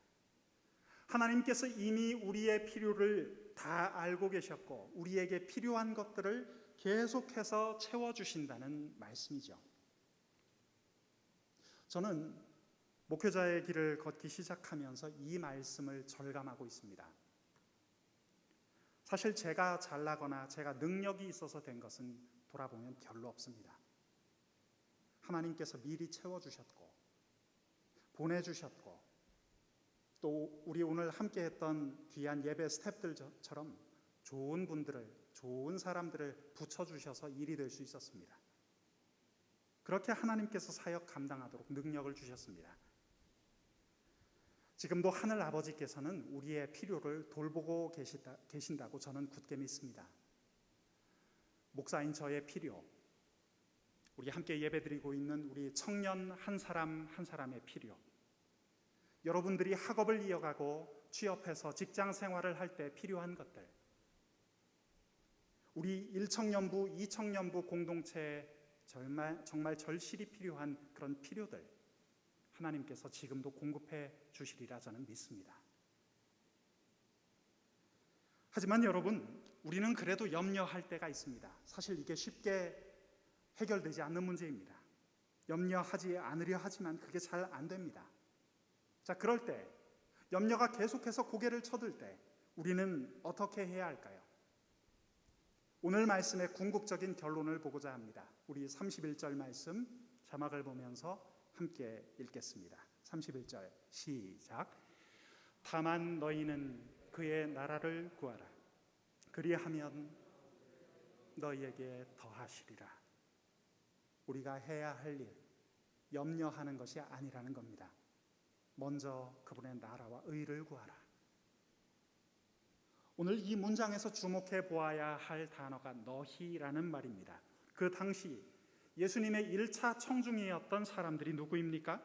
하나님께서 이미 우리의 필요를 다 알고 계셨고 우리에게 필요한 것들을 계속해서 채워주신다는 말씀이죠. 저는 목회자의 길을 걷기 시작하면서 이 말씀을 절감하고 있습니다. 사실 제가 잘나거나 제가 능력이 있어서 된 것은 돌아보면 별로 없습니다. 하나님께서 미리 채워주셨고 보내주셨고 또 우리 오늘 함께했던 귀한 예배 스태프들처럼 좋은 분들을, 좋은 사람들을 붙여주셔서 일이 될 수 있었습니다. 그렇게 하나님께서 사역 감당하도록 능력을 주셨습니다. 지금도 하늘 아버지께서는 우리의 필요를 돌보고 계신다고 저는 굳게 믿습니다. 목사인 저의 필요, 우리 함께 예배드리고 있는 우리 청년 한 사람 한 사람의 필요, 여러분들이 학업을 이어가고 취업해서 직장 생활을 할 때 필요한 것들, 우리 1청년부, 2청년부 공동체에 정말 절실히 필요한 그런 필요들 하나님께서 지금도 공급해 주시리라 저는 믿습니다. 하지만 여러분, 우리는 그래도 염려할 때가 있습니다. 사실 이게 쉽게 해결되지 않는 문제입니다. 염려하지 않으려 하지만 그게 잘 안 됩니다. 자, 그럴 때 염려가 계속해서 고개를 쳐들 때 우리는 어떻게 해야 할까요? 오늘 말씀의 궁극적인 결론을 보고자 합니다. 우리 31절 말씀 자막을 보면서 함께 읽겠습니다. 31절 시작. 다만 너희는 그의 나라를 구하라. 그리하면 너희에게 더하시리라. 우리가 해야 할 일, 염려하는 것이 아니라는 겁니다. 먼저 그분의 나라와 의를 구하라. 오늘 이 문장에서 주목해 보아야 할 단어가 너희라는 말입니다. 그 당시 예수님의 1차 청중이었던 사람들이 누구입니까?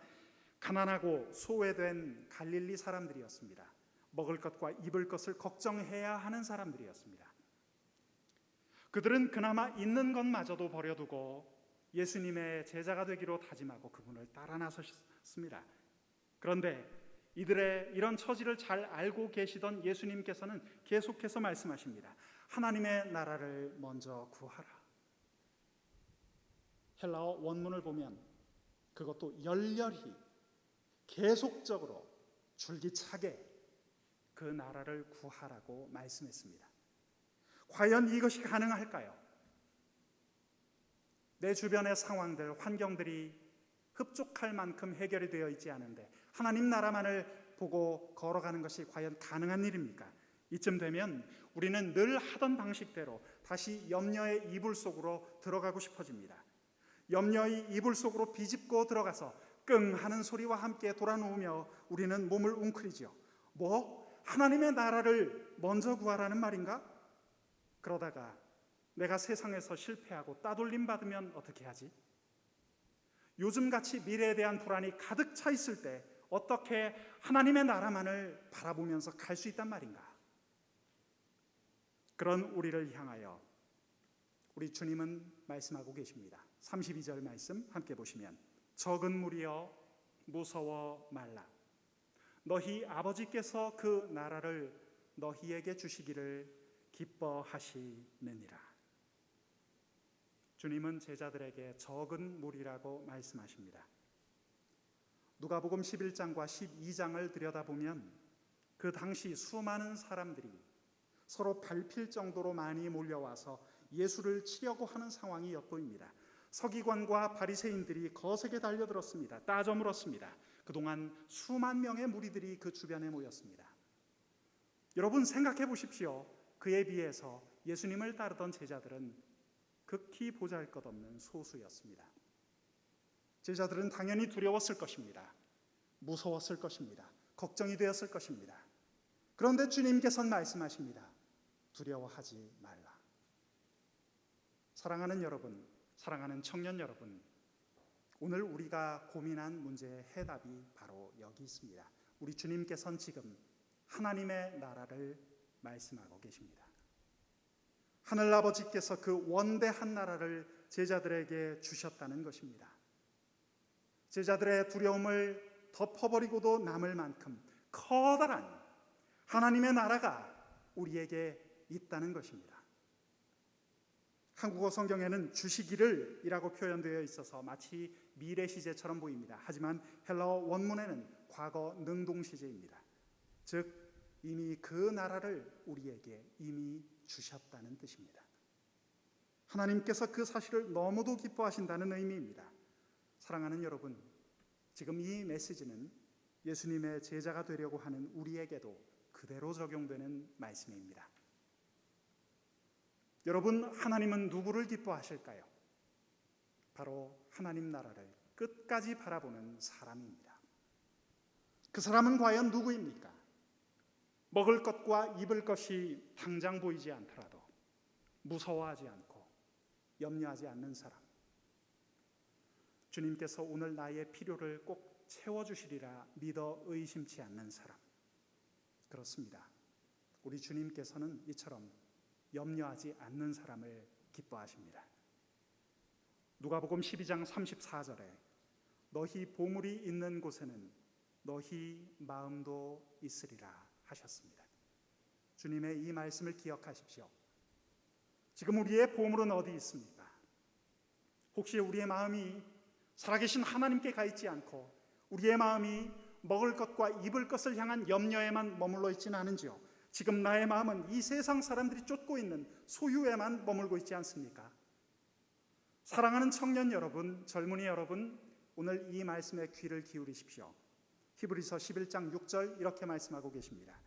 가난하고 소외된 갈릴리 사람들이었습니다. 먹을 것과 입을 것을 걱정해야 하는 사람들이었습니다. 그들은 그나마 있는 것마저도 버려두고 예수님의 제자가 되기로 다짐하고 그분을 따라 나섰습니다. 그런데 이들의 이런 처지를 잘 알고 계시던 예수님께서는 계속해서 말씀하십니다. 하나님의 나라를 먼저 구하라. 헬라어 원문을 보면 그것도 열렬히 계속적으로 줄기차게 그 나라를 구하라고 말씀했습니다. 과연 이것이 가능할까요? 내 주변의 상황들, 환경들이 흡족할 만큼 해결이 되어 있지 않은데 하나님 나라만을 보고 걸어가는 것이 과연 가능한 일입니까? 이쯤 되면 우리는 늘 하던 방식대로 다시 염려의 이불 속으로 들어가고 싶어집니다. 염려의 이불 속으로 비집고 들어가서 끙 하는 소리와 함께 돌아누우며 우리는 몸을 웅크리죠. 하나님의 나라를 먼저 구하라는 말인가? 그러다가 내가 세상에서 실패하고 따돌림 받으면 어떻게 하지? 요즘같이 미래에 대한 불안이 가득 차 있을 때 어떻게 하나님의 나라만을 바라보면서 갈 수 있단 말인가? 그런 우리를 향하여 우리 주님은 말씀하고 계십니다. 32절 말씀 함께 보시면 적은 무리여 무서워 말라. 너희 아버지께서 그 나라를 너희에게 주시기를 기뻐하시느니라. 주님은 제자들에게 적은 무리라고 말씀하십니다. 누가복음 11장과 12장을 들여다보면 그 당시 수많은 사람들이 서로 밟힐 정도로 많이 몰려와서 예수를 치려고 하는 상황이 엿보입니다. 서기관과 바리새인들이 거세게 달려들었습니다. 따져 물었습니다. 그동안 수만 명의 무리들이 그 주변에 모였습니다. 여러분 생각해 보십시오. 그에 비해서 예수님을 따르던 제자들은 극히 보잘것없는 소수였습니다. 제자들은 당연히 두려웠을 것입니다. 무서웠을 것입니다. 걱정이 되었을 것입니다. 그런데 주님께서는 말씀하십니다. 두려워하지 말라. 사랑하는 여러분, 사랑하는 청년 여러분, 오늘 우리가 고민한 문제의 해답이 바로 여기 있습니다. 우리 주님께서는 지금 하나님의 나라를 말씀하고 계십니다. 하늘아버지께서 그 원대한 나라를 제자들에게 주셨다는 것입니다. 제자들의 두려움을 덮어버리고도 남을 만큼 커다란 하나님의 나라가 우리에게 있다는 것입니다. 한국어 성경에는 주시기를 이라고 표현되어 있어서 마치 미래 시제처럼 보입니다. 하지만 헬라어 원문에는 과거 능동 시제입니다. 즉 이미 그 나라를 우리에게 이미 주셨다는 뜻입니다. 하나님께서 그 사실을 너무도 기뻐하신다는 의미입니다. 사랑하는 여러분, 지금 이 메시지는 예수님의 제자가 되려고 하는 우리에게도 그대로 적용되는 말씀입니다. 여러분, 하나님은 누구를 기뻐하실까요? 바로 하나님 나라를 끝까지 바라보는 사람입니다. 그 사람은 과연 누구입니까? 먹을 것과 입을 것이 당장 보이지 않더라도 무서워하지 않고 염려하지 않는 사람. 주님께서 오늘 나의 필요를 꼭 채워주시리라 믿어 의심치 않는 사람. 그렇습니다. 우리 주님께서는 이처럼 염려하지 않는 사람을 기뻐하십니다. 누가복음 12장 34절에 너희 보물이 있는 곳에는 너희 마음도 있으리라 하셨습니다. 주님의 이 말씀을 기억하십시오. 지금 우리의 보물은 어디 있습니까? 혹시 우리의 마음이 살아계신 하나님께 가 있지 않고 우리의 마음이 먹을 것과 입을 것을 향한 염려에만 머물러 있지는 않은지요? 지금 나의 마음은 이 세상 사람들이 쫓고 있는 소유에만 머물고 있지 않습니까? 사랑하는 청년 여러분, 젊은이 여러분, 오늘 이 말씀에 귀를 기울이십시오. 히브리서 11장 6절 이렇게 말씀하고 계십니다.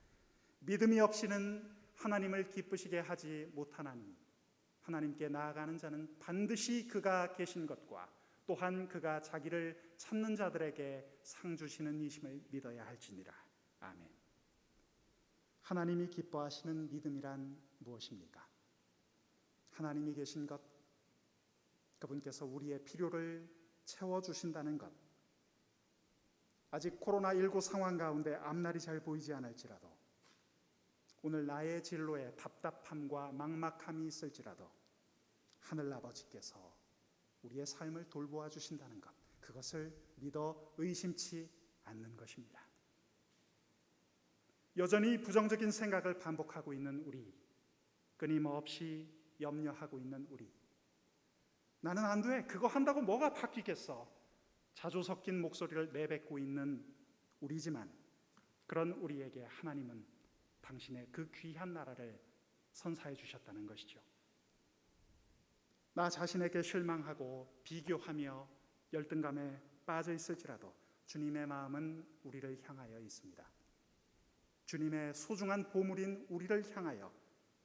믿음이 없이는 하나님을 기쁘시게 하지 못하나니 하나님께 나아가는 자는 반드시 그가 계신 것과 또한 그가 자기를 찾는 자들에게 상 주시는 이심을 믿어야 할지니라. 아멘. 하나님이 기뻐하시는 믿음이란 무엇입니까? 하나님이 계신 것, 그분께서 우리의 필요를 채워주신다는 것. 아직 코로나19 상황 가운데 앞날이 잘 보이지 않을지라도 오늘 나의 진로에 답답함과 막막함이 있을지라도 하늘아버지께서 우리의 삶을 돌보아 주신다는 것, 그것을 믿어 의심치 않는 것입니다. 여전히 부정적인 생각을 반복하고 있는 우리, 끊임없이 염려하고 있는 우리, 나는 안 돼, 그거 한다고 뭐가 바뀌겠어, 자주 섞인 목소리를 내뱉고 있는 우리지만 그런 우리에게 하나님은 당신의 그 귀한 나라를 선사해 주셨다는 것이죠. 나 자신에게 실망하고 비교하며 열등감에 빠져 있을지라도 주님의 마음은 우리를 향하여 있습니다. 주님의 소중한 보물인 우리를 향하여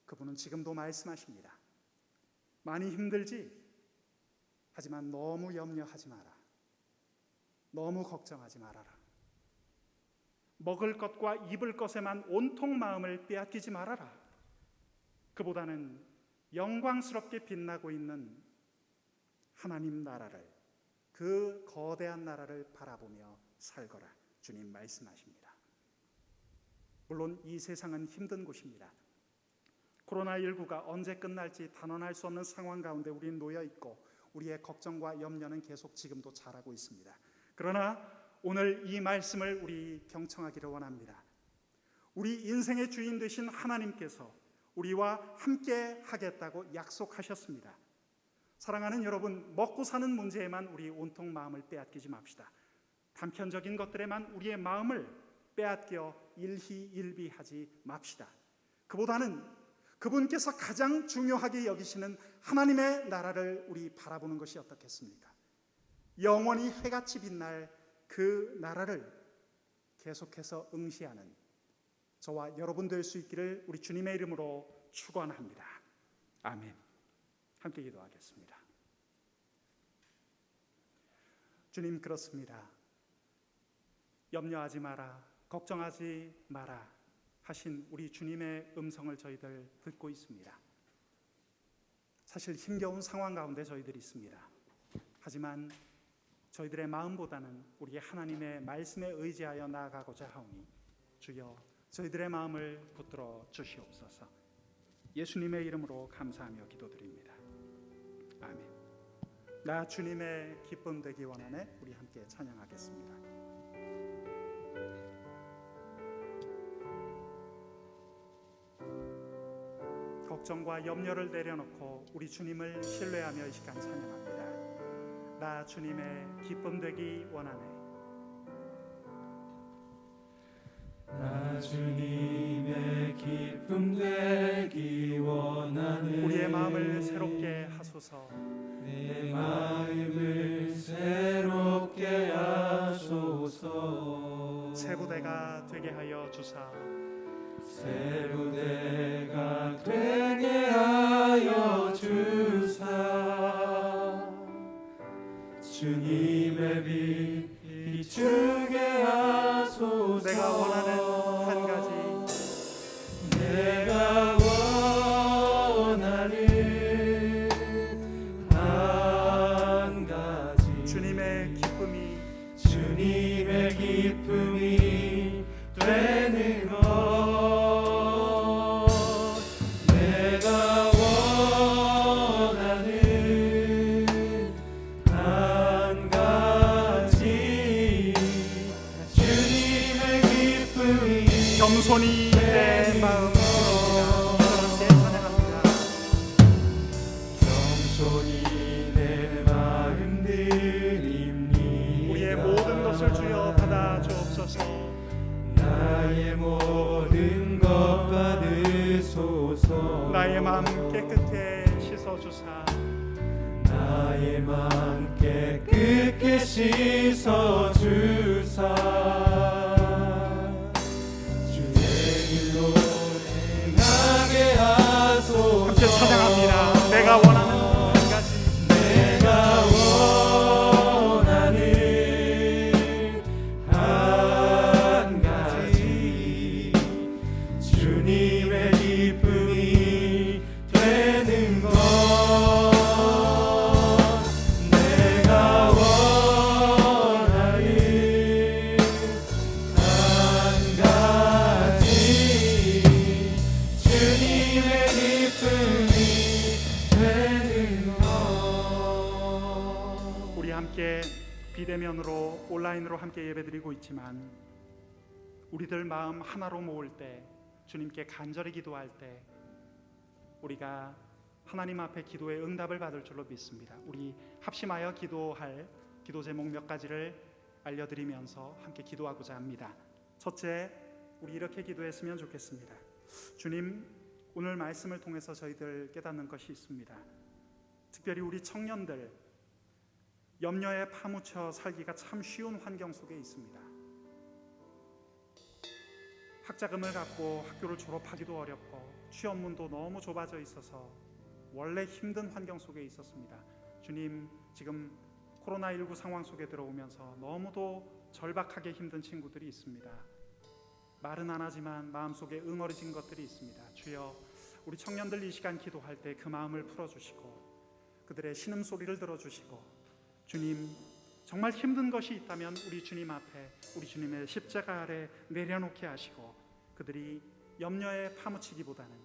그분은 지금도 말씀하십니다. 많이 힘들지? 하지만 너무 염려하지 마라. 너무 걱정하지 말아라. 먹을 것과 입을 것에만 온통 마음을 빼앗기지 말아라. 그보다는 영광스럽게 빛나고 있는 하나님 나라를, 그 거대한 나라를 바라보며 살거라. 주님 말씀하십니다. 물론 이 세상은 힘든 곳입니다. 코로나19가 언제 끝날지 단언할 수 없는 상황 가운데 우리는 놓여 있고 우리의 걱정과 염려는 계속 지금도 자라고 있습니다. 그러나 오늘 이 말씀을 우리 경청하기를 원합니다. 우리 인생의 주인 되신 하나님께서 우리와 함께 하겠다고 약속하셨습니다. 사랑하는 여러분, 먹고 사는 문제에만 우리 온통 마음을 빼앗기지 맙시다. 단편적인 것들에만 우리의 마음을 빼앗겨 일희일비하지 맙시다. 그보다는 그분께서 가장 중요하게 여기시는 하나님의 나라를 우리 바라보는 것이 어떻겠습니까? 영원히 해같이 빛날 그 나라를 계속해서 응시하는 저와 여러분 될 수 있기를 우리 주님의 이름으로 축원합니다. 아멘. 함께 기도하겠습니다. 주님, 그렇습니다. 염려하지 마라, 걱정하지 마라 하신 우리 주님의 음성을 저희들 듣고 있습니다. 사실 힘겨운 상황 가운데 저희들이 있습니다. 하지만 저희들의 마음보다는 우리 하나님의 말씀에 의지하여 나아가고자 하오니 주여 저희들의 마음을 붙들어 주시옵소서. 예수님의 이름으로 감사하며 기도드립니다. 아멘. 나 주님의 기쁨 되기 원하네. 우리 함께 찬양하겠습니다. 걱정과 염려를 내려놓고 우리 주님을 신뢰하며 이 시간 찬양합니다. 나 주님의 기쁨 되기 원하네. 나 주님의 기쁨 되기 원하네. 우리의 마음을 새롭게 하소서. 내 마음을 새롭게 하소서. 새 부대가 되게 하여 주사. 새 부대가 되게 하여 주사. 주님의 빛 비추게 하소서. 내가 원하는 한 가지, 내가 원하는 한 가지, 주님의 기쁨이 되는 것. 내가 원하는 한 가지, 주님의 기쁨이 겸손히 내 마음 드립니다. 그렇게 찬양합니다. 겸손히 내 마음 드립니다. 우리의 모든 것을 주여 받아 주옵소서. 나의 모든 것 받으소서. 나의 마음 깨끗게 씻어 주사. 나의 마음 깨끗게 씻어 주사. 주의 길로 행하게 하소서. 함께 찬양합니다. 내가 원하는 한 가지, 내가 원하는 한 가지, 주님의 기쁨이 되는 것. 내가 원하는 한 가지, 주님의 기쁨이 되는 것. 우리 함께 비대면으로 온라인으로 함께 예배드리고 있지만 우리들 마음 하나로 모을 때, 주님께 간절히 기도할 때 우리가 하나님 앞에 기도의 응답을 받을 줄로 믿습니다. 우리 합심하여 기도할 기도 제목 몇 가지를 알려드리면서 함께 기도하고자 합니다. 첫째, 우리 이렇게 기도했으면 좋겠습니다. 주님, 오늘 말씀을 통해서 저희들 깨닫는 것이 있습니다. 특별히 우리 청년들, 염려에 파묻혀 살기가 참 쉬운 환경 속에 있습니다. 학자금을 갖고 학교를 졸업하기도 어렵고 취업문도 너무 좁아져 있어서 원래 힘든 환경 속에 있었습니다. 주님, 지금 코로나19 상황 속에 들어오면서 너무도 절박하게 힘든 친구들이 있습니다. 말은 안 하지만 마음속에 응어리진 것들이 있습니다. 주여, 우리 청년들 이 시간 기도할 때 그 마음을 풀어주시고 그들의 신음소리를 들어주시고, 주님, 정말 힘든 것이 있다면 우리 주님 앞에, 우리 주님의 십자가 아래 내려놓게 하시고 그들이 염려에 파묻히기보다는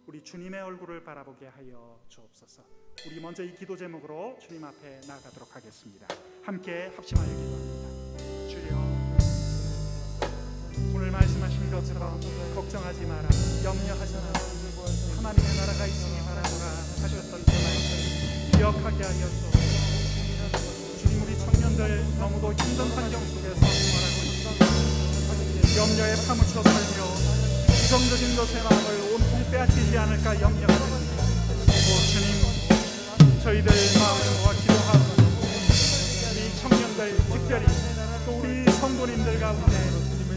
우리 주님의 얼굴을 바라보게 하여 주옵소서. 우리 먼저 이 기도 제목으로 주님 앞에 나아가도록 하겠습니다. 함께 합심하여 기도합니다. 주여, 오늘 말씀하신 것처럼 걱정하지 마라, 염려하지 마라, 하나님의 나라가 있으니 바라보라 하셨던 그 말씀 기억하게 하여 주옵소서. 주님, 우리 청년들 너무도 힘든 환경 속에서 생활하고 있습니다. 염려에 파묻혀 살며 부정적인 것에 마음을 온통 빼앗기지 않을까 염려가 됩니다. 주님, 저희들 마음을 모아 기도하고 우리 청년들, 특별히 또 우리 성도님들 가운데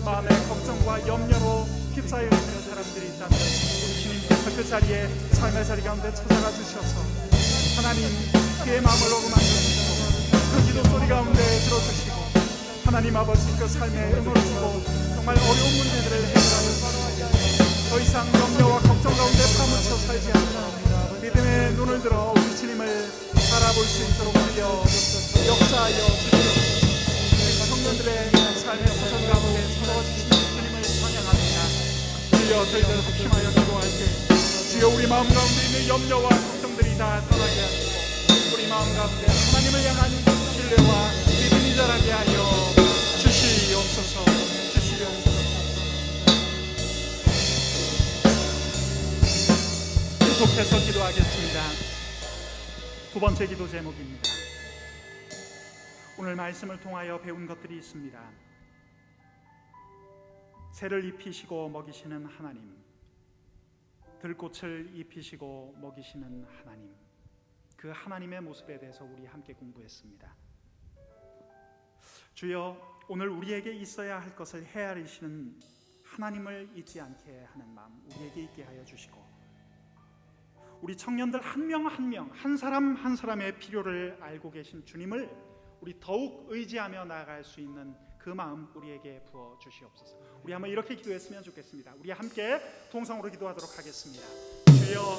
마음의 걱정과 염려로 휩싸여 있는 사람들이 있다면 우리 주님께서 그 자리에 삶의 자리 가운데 찾아가 주셔서 하나님 그의 마음을 어루만져 주시고 그 기도 소리 가운데 들어주시고 하나님 아버지 그 삶에 응을 주고 정말 어려운 문제들을 해결하여 주시고 더 이상 염려와 걱정 가운데 파묻혀 살지 않고 믿음의 눈을 들어 우리 주님을 바라볼 수 있도록 주여 역사하여 주시옵소서. 청년들의 삶의 도전 가운데 찾아주신 주님을 찬양합니다. 주여 저희들 합심하여 기도할 때 주여 우리 마음 가운데 있는 염려와 걱정들이 다 떠나게 하시고 우리 마음 가운데 하나님을 향한 신뢰와 믿음이 자라게 하여 주시옵소서. 계속해서 기도하겠습니다. 두 번째 기도 제목입니다. 오늘 말씀을 통하여 배운 것들이 있습니다. 새를 입히시고 먹이시는 하나님, 들꽃을 입히시고 먹이시는 하나님, 그 하나님의 모습에 대해서 우리 함께 공부했습니다. 주여, 오늘 우리에게 있어야 할 것을 헤아리시는 하나님을 잊지 않게 하는 마음 우리에게 있게 하여 주시고 우리 청년들 한 명 한 명, 한 사람 한 사람의 필요를 알고 계신 주님을 우리 더욱 의지하며 나아갈 수 있는 그 마음 우리에게 부어 주시옵소서. 우리 한번 이렇게 기도했으면 좋겠습니다. 우리 함께 동성으로 기도하도록 하겠습니다. 주여,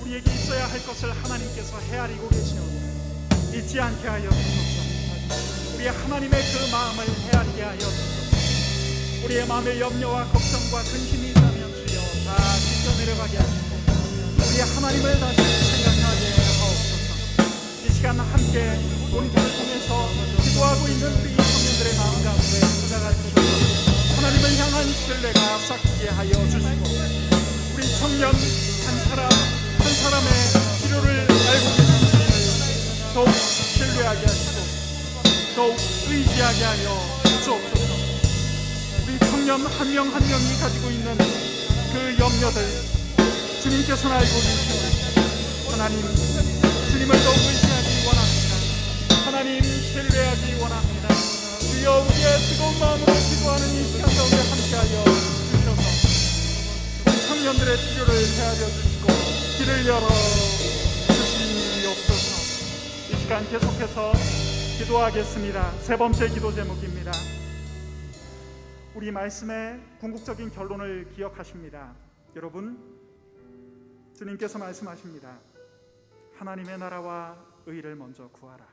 우리에게 있어야 할 것을 하나님께서 헤아리고 계시오니 잊지 않게 하여 주옵소서. 우리 하나님의 그 마음을 헤아리게 하여 주옵소서. 우리의 마음에 염려와 걱정과 근심이 있다면 주여 다 찢어 내려가게 하시고 우리 하나님을 다시 생각하게 하옵소서. 이 시간 함께 모니터를 통해서 기도하고 있는 우리 청년들의 마음 가운데 찾아가 주셔서 하나님을 향한 신뢰가 싹트게 하여 주시고 우리 청년 한 사람 한 사람의 필요를 알고 계신 주님을 더욱 신뢰하게 하시고 더욱 의지하게 하여 주옵소서. 우리 청년 한 명 한 명이 가지고 있는 그 염려들 주님께서는 알고 계시오. 하나님, 주님을 더욱 의지하기 원합니다. 하나님, 신뢰하기 원합니다. 주여, 우리의 뜨거운 마음으로 기도하는 이 시간 가운데 함께하여 주셔서 우리 청년들의 필요를 헤아려 주시고 길을 열어 주시옵소서. 이 시간 계속해서 기도하겠습니다. 세 번째 기도 제목입니다. 우리 말씀의 궁극적인 결론을 기억하십니다. 여러분, 주님께서 말씀하십니다. 하나님의 나라와 의를 먼저 구하라.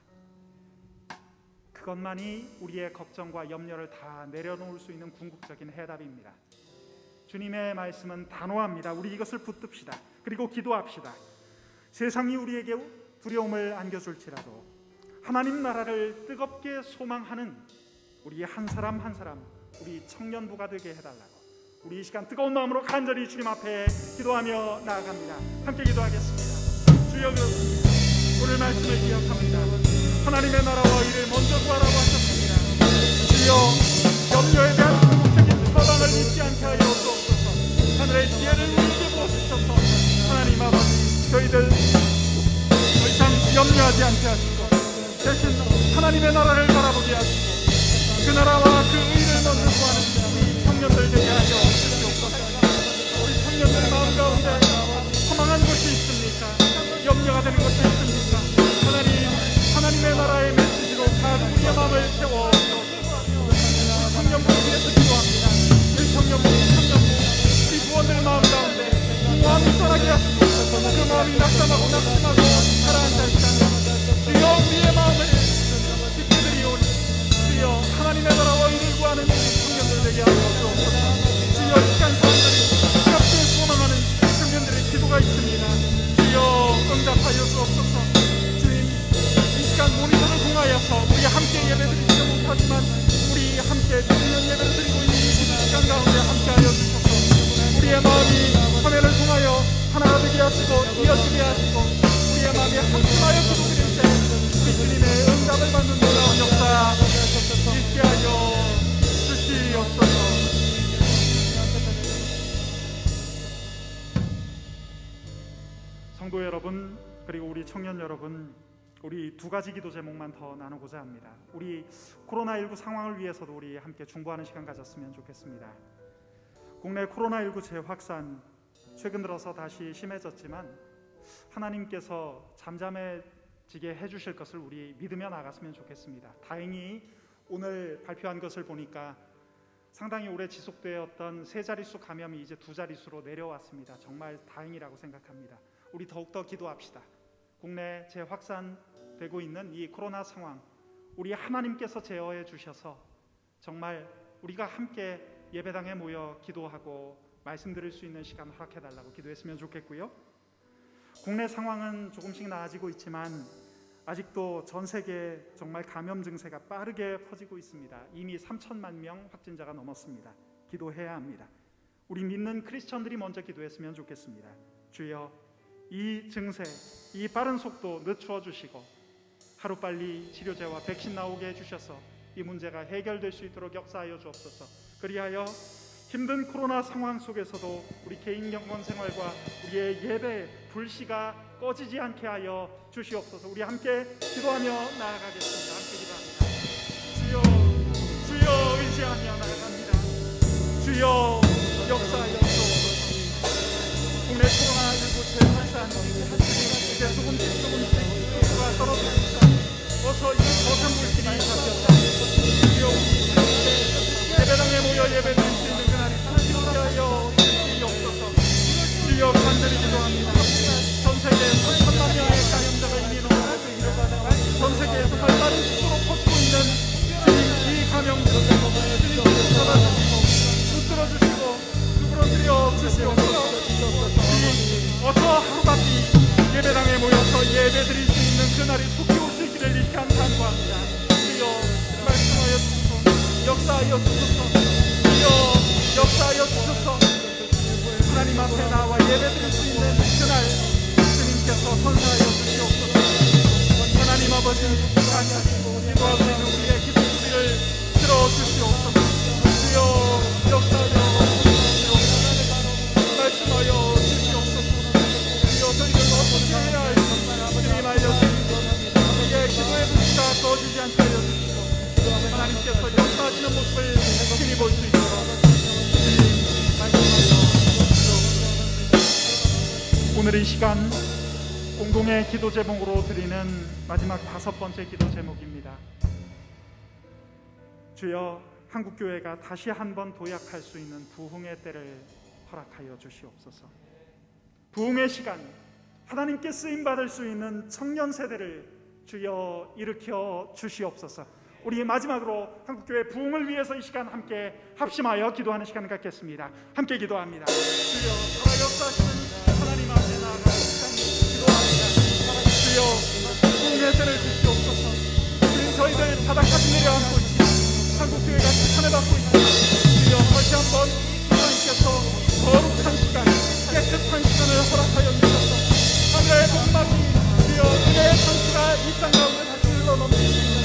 그것만이 우리의 걱정과 염려를 다 내려놓을 수 있는 궁극적인 해답입니다. 주님의 말씀은 단호합니다. 우리 이것을 붙듭시다. 그리고 기도합시다. 세상이 우리에게 두려움을 안겨줄지라도 하나님 나라를 뜨겁게 소망하는 우리 한 사람 한 사람, 우리 청년부가 되게 해달라고 우리 이 시간 뜨거운 마음으로 간절히 주님 앞에 기도하며 나아갑니다. 함께 기도하겠습니다. 주여, 오늘 말씀을 기억합니다. 하나님의 나라와 의를 먼저 구하라고 하셨습니다. 주여, 염려에 대한 궁극적인 처방을 잊지 않게 하여 주옵소서. 하늘의 지혜를 우리에게 부어주셔서 하나님 아버지, 저희들 더 이상 염려하지 않게 하시고 대신 하나님의 나라를 바라보게 하시고 그 나라와 그 의를 먼저 구하는 우리 청년들 되게 하여 주시옵소서. 우리 청년들 마음 가운데 허망한 것이 있습니까? 염려가 되는 것이 있습니까? 하나님의 나라의 메시지로 다 우리의 마음을 채워 주옵소서. 우리 청년부를 위해서 기도합니다. 우리 청년부 우리 부원들 마음 가운데 마음이 떠나게 하시고 그 마음이 낙담하고 낙심하고 가라앉아 있다면 주여, 우리의 마음을 지켜드리오니 주여, 하나님의 나라와 의를 구하는 우리 청년들 되게 하여 주옵소서. 주여, 이 시간 사람들이 뜨겁게 소망하는 청년들의 기도가 있습니다. 주여, 응답하여 주옵소서. 주님, 이 시간 모니터를 통하여서 우리 함께 예배드리지 못하지만 우리 함께 주년 예배를 드리고 있는 이 시간 가운데 함께하여 주셔서 우리의 마음이 화면을 통하여 하나가 되게 하시고 이어지게 하시고 우리의 마음이 한심하여 기도드릴 때 우리 주님의 응답을 받는 놀라운 역사 있게 하여 주시옵소서. 성도 여러분, 그리고 우리 청년 여러분, 우리 두 가지 기도 제목만 더 나누고자 합니다. 우리 코로나19 상황을 위해서도 우리 함께 중보하는 시간 가졌으면 좋겠습니다. 국내 코로나19 재확산 최근 들어서 다시 심해졌지만 하나님께서 잠잠해지게 해주실 것을 우리 믿으며 나갔으면 좋겠습니다. 다행히 오늘 발표한 것을 보니까 상당히 오래 지속되었던 세 자릿수 감염이 이제 두 자릿수로 내려왔습니다. 정말 다행이라고 생각합니다. 우리 더욱더 기도합시다. 국내 재확산되고 있는 이 코로나 상황, 우리 하나님께서 제어해 주셔서 정말 우리가 함께 예배당에 모여 기도하고 말씀드릴 수 있는 시간 허락해 달라고 기도했으면 좋겠고요. 국내 상황은 조금씩 나아지고 있지만 아직도 전 세계에 정말 감염 증세가 빠르게 퍼지고 있습니다. 이미 3천만 명 확진자가 넘었습니다. 기도해야 합니다. 우리 믿는 크리스천들이 먼저 기도했으면 좋겠습니다. 주여, 이 증세, 이 빠른 속도 늦추어 주시고 하루빨리 치료제와 백신 나오게 해주셔서 이 문제가 해결될 수 있도록 역사하여 주옵소서. 그리하여 힘든 코로나 상황 속에서도 우리 개인 경건 생활과 우리의 예배 불씨가 꺼지지 않게 하여 주시옵소서. 우리 함께 기도하며 나아가겠습니다. 함께 기도합니다. 주여, 주여 의지하며 나아갑니다. 주여 역사하여 주옵소서. 국내 코로나19 재확산 이제 조금씩 수가 떨어집니다. 어서 이 거센 물질이 잡혔다. 주여, 예배당에 모여 예배드릴 수 있는 그날이 찾아오게 하여 주시옵소서. 주여 간절히 기도합니다. 전 세계 3천만 명의 감염자가 이미 넘어가고 전 세계에서 빠른 속도로 퍼지고 있는 이 감염들 주님 잡아주시고 붙들어 주시고 누그러뜨려 주시옵소서. 어서 하루빨리 예배당에 모여서 예배드릴 수 있는 그날이 속히 올 수 있기를 이렇게 간구합니다. 주여 말씀하여 주소서. 역사하여 주소서. 주여 역사하여 주소서. 하나님 앞에 나와 예배드릴 수 있는 그날 주님께서 선사하여 주시옵소서. 하나님 아버지 간절히 기도하고 있는 우리의 기도 소리를 들어주시옵소서. 주여 역사하여 말씀하여 주시옵소서. 주여 저희를 어떻게 해야 할지 주님 알려주시고 우리의 기도의 불씨가 꺼지지 않게 하여 주시고 하나님께서 역사하시는 모습을 친히 볼 수 있도록 주님 말씀하여 주시옵소서. 오늘 이 시간 공동의 기도 제목으로 드리는 마지막 5번째 기도 제목입니다. 주여, 한국교회가 다시 한번 도약할 수 있는 부흥의 때를 허락하여 주시옵소서. 부흥의 시간, 하나님께 쓰임받을 수 있는 청년 세대를 주여 일으켜 주시옵소서. 우리 마지막으로 한국교회 부흥을 위해서 이 시간 함께 합심하여 기도하는 시간을 갖겠습니다. 함께 기도합니다. 주여, 살아 역사하시는 하나님 앞에 나아가 기도합니다. 주여, 부흥의 때를 주시옵소서. 주님, 저희들 바닥까지 내려앉고 있습니다. 한국교회가 비판을 받고 있습니다. 주여, 다시 한번 하나님께서 거룩한 시간, 깨끗한 시간을 허락하여 주셔서 하늘의 복막이 주여 은혜의 천수가 이 땅 가운데 다시 흘러넘치는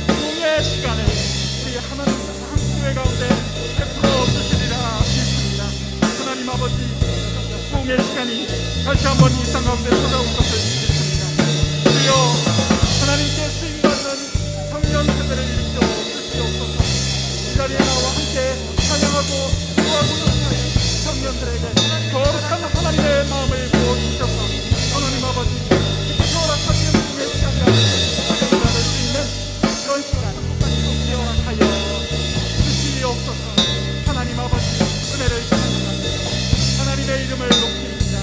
부흥의 시간을 우리 하나님께서 한국교회 가운데 베풀어 주시리라 믿습니다. 하나님 아버지, 부흥의 시간이 다시 한번 이 땅 가운데 찾아온 것을 믿습니다. 주여, 하나님께 쓰임받는 청년 세대를 일으켜 주시옵소서. 이 자리에 나와 함께 찬양하고 기도하고 있는 청년들에게 거룩한 하나님의 마음을 부어주셔서 하나님 아버지, 이렇게 허락하시는 부흥의 시간과 받을 수 있는 그런 시간 허락하여 주시옵소서. 하나님 아버지, 은혜를 주옵소서. 하나님의 이름을 높입니다.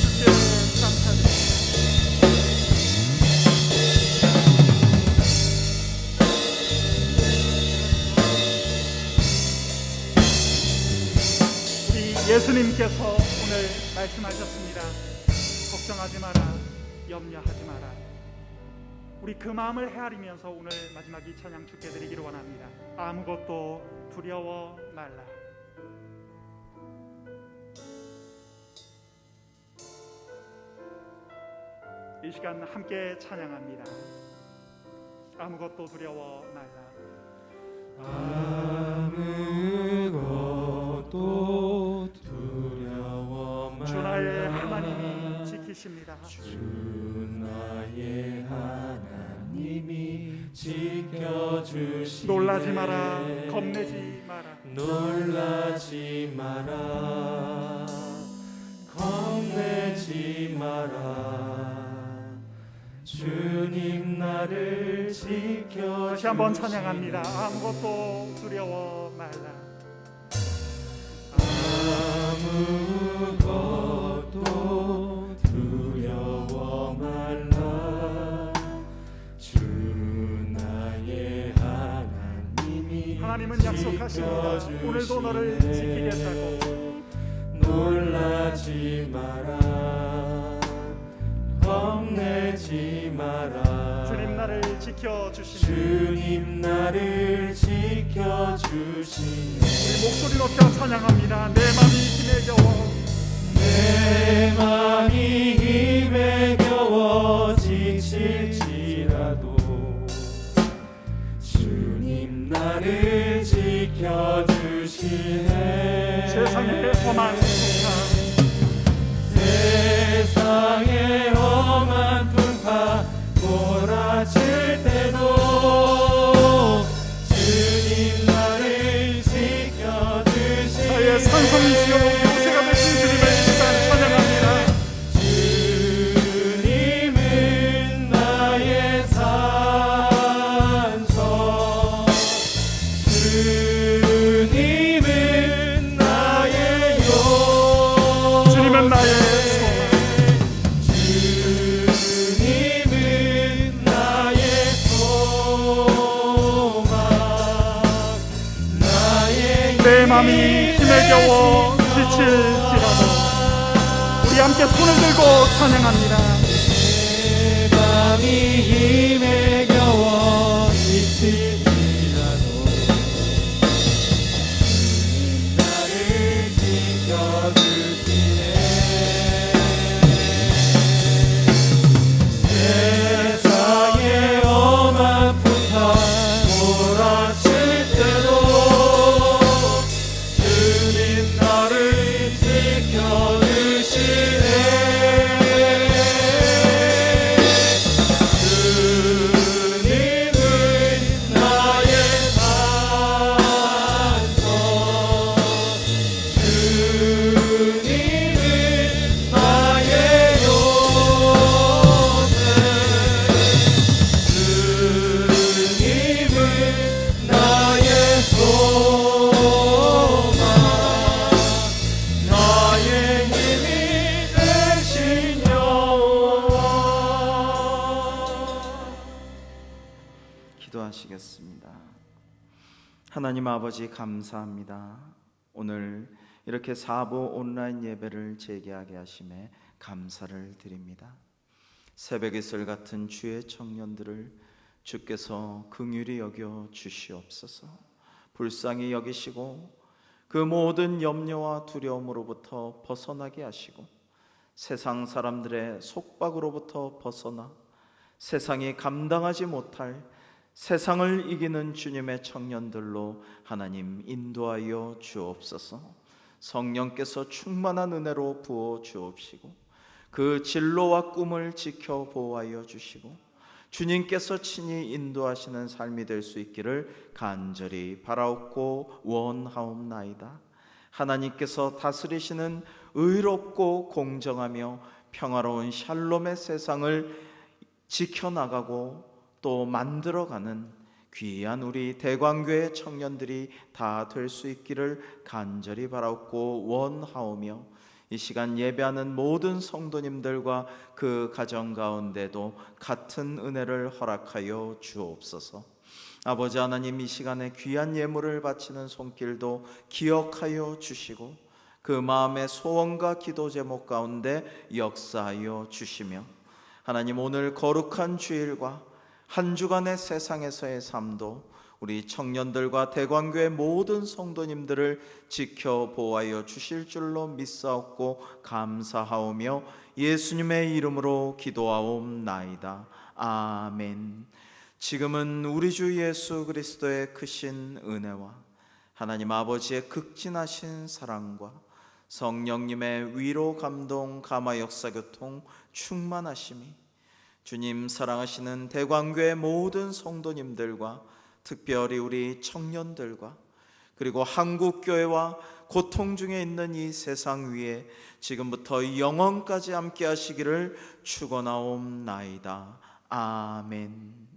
주께 감사드립니다. 우리 예수님께서 오늘 말씀하셨습니다. 걱정하지 마라, 염려하지 마라. 우리 그 마음을 헤아리면서 오늘 마지막 이 찬양 주께 드리기를 원합니다. 아무것도 두려워 말라. 이 시간 함께 찬양합니다. 아무것도 두려워 말라. 아무것도 두려워 말라. 주 나의 하나님이 지키시리라. 지키십니다. 주 나의 하나님이 지켜주시네. 놀라지 마라, 겁내지 마라. 놀라지 마라, 겁내지 마라. 주님 나를 지켜주시네. 다시 한번 찬양합니다. 아무것도 두려워 말라. 아무것도 두려워 말라. 주 나의 하나님이 하나님은 약속하십니다. 오늘도 너를 지키겠다고. 놀라지 마라, 겁내지 마라. 주님 나를 지켜주시네. 주님 나를 지켜주시네. 우리 목소리 높여 찬양합니다. 내 맘이 힘에 겨워, 내 맘이 힘에 겨워 지칠지라도 주님 나를 지켜주시네. 세상의 험한 풍파, 세상의 험한 풍파 몰아칠 때도 주님 나를 지켜주시네. 나의 산성이시여 요새가 되신 주님을 일단 찬양합니다. 주님은 나의 산성, 주님은 나의 요, 주님은 나의 주님은 나의 소망, 나의 내 맘이 힘에 겨워 지칠지라도 우리 함께 손을 들고 찬양합니다. 내 맘이 힘에 겨워 지칠지라도 나를 지켜주시네. 세상의 험한 풍파 몰아칠 때도 주님 나를 지켜주시네. 주님은 나의 산성, 주님은 나의 요새, 주님은 나의 소망, 나의 힘이 되신 여호와. 기도하시겠습니다. 하나님 아버지 감사합니다. 오늘 이렇게 4부 온라인 예배를 재개하게 하심에 감사를 드립니다. 새벽 이슬 같은 주의 청년들을 주께서 긍휼히 여겨 주시옵소서. 불쌍히 여기시고 그 모든 염려와 두려움으로부터 벗어나게 하시고 세상 사람들의 속박으로부터 벗어나 세상이 감당하지 못할 세상을 이기는 주님의 청년들로 하나님 인도하여 주옵소서. 성령께서 충만한 은혜로 부어 주옵시고 그 진로와 꿈을 지켜 보호하여 주시고 주님께서 친히 인도하시는 삶이 될 수 있기를 간절히 바라옵고 원하옵나이다. 하나님께서 다스리시는 의롭고 공정하며 평화로운 샬롬의 세상을 지켜나가고 또 만들어가는 귀한 우리 대광교회 청년들이 다 될 수 있기를 간절히 바라옵고 원하오며 이 시간 예배하는 모든 성도님들과 그 가정 가운데도 같은 은혜를 허락하여 주옵소서. 아버지 하나님, 이 시간에 귀한 예물을 바치는 손길도 기억하여 주시고 그 마음의 소원과 기도 제목 가운데 역사하여 주시며 하나님, 오늘 거룩한 주일과 한 주간의 세상에서의 삶도 우리 청년들과 대광교회 모든 성도님들을 지켜 보호하여 주실 줄로 믿사옵고 감사하오며 예수님의 이름으로 기도하옵나이다. 아멘. 지금은 우리 주 예수 그리스도의 크신 은혜와 하나님 아버지의 극진하신 사랑과 성령님의 위로, 감동, 감화, 역사, 교통 충만하심이 주님 사랑하시는 대광교회 모든 성도님들과 특별히 우리 청년들과 그리고 한국교회와 고통 중에 있는 이 세상 위에 지금부터 영원까지 함께 하시기를 축원하옵나이다. 아멘.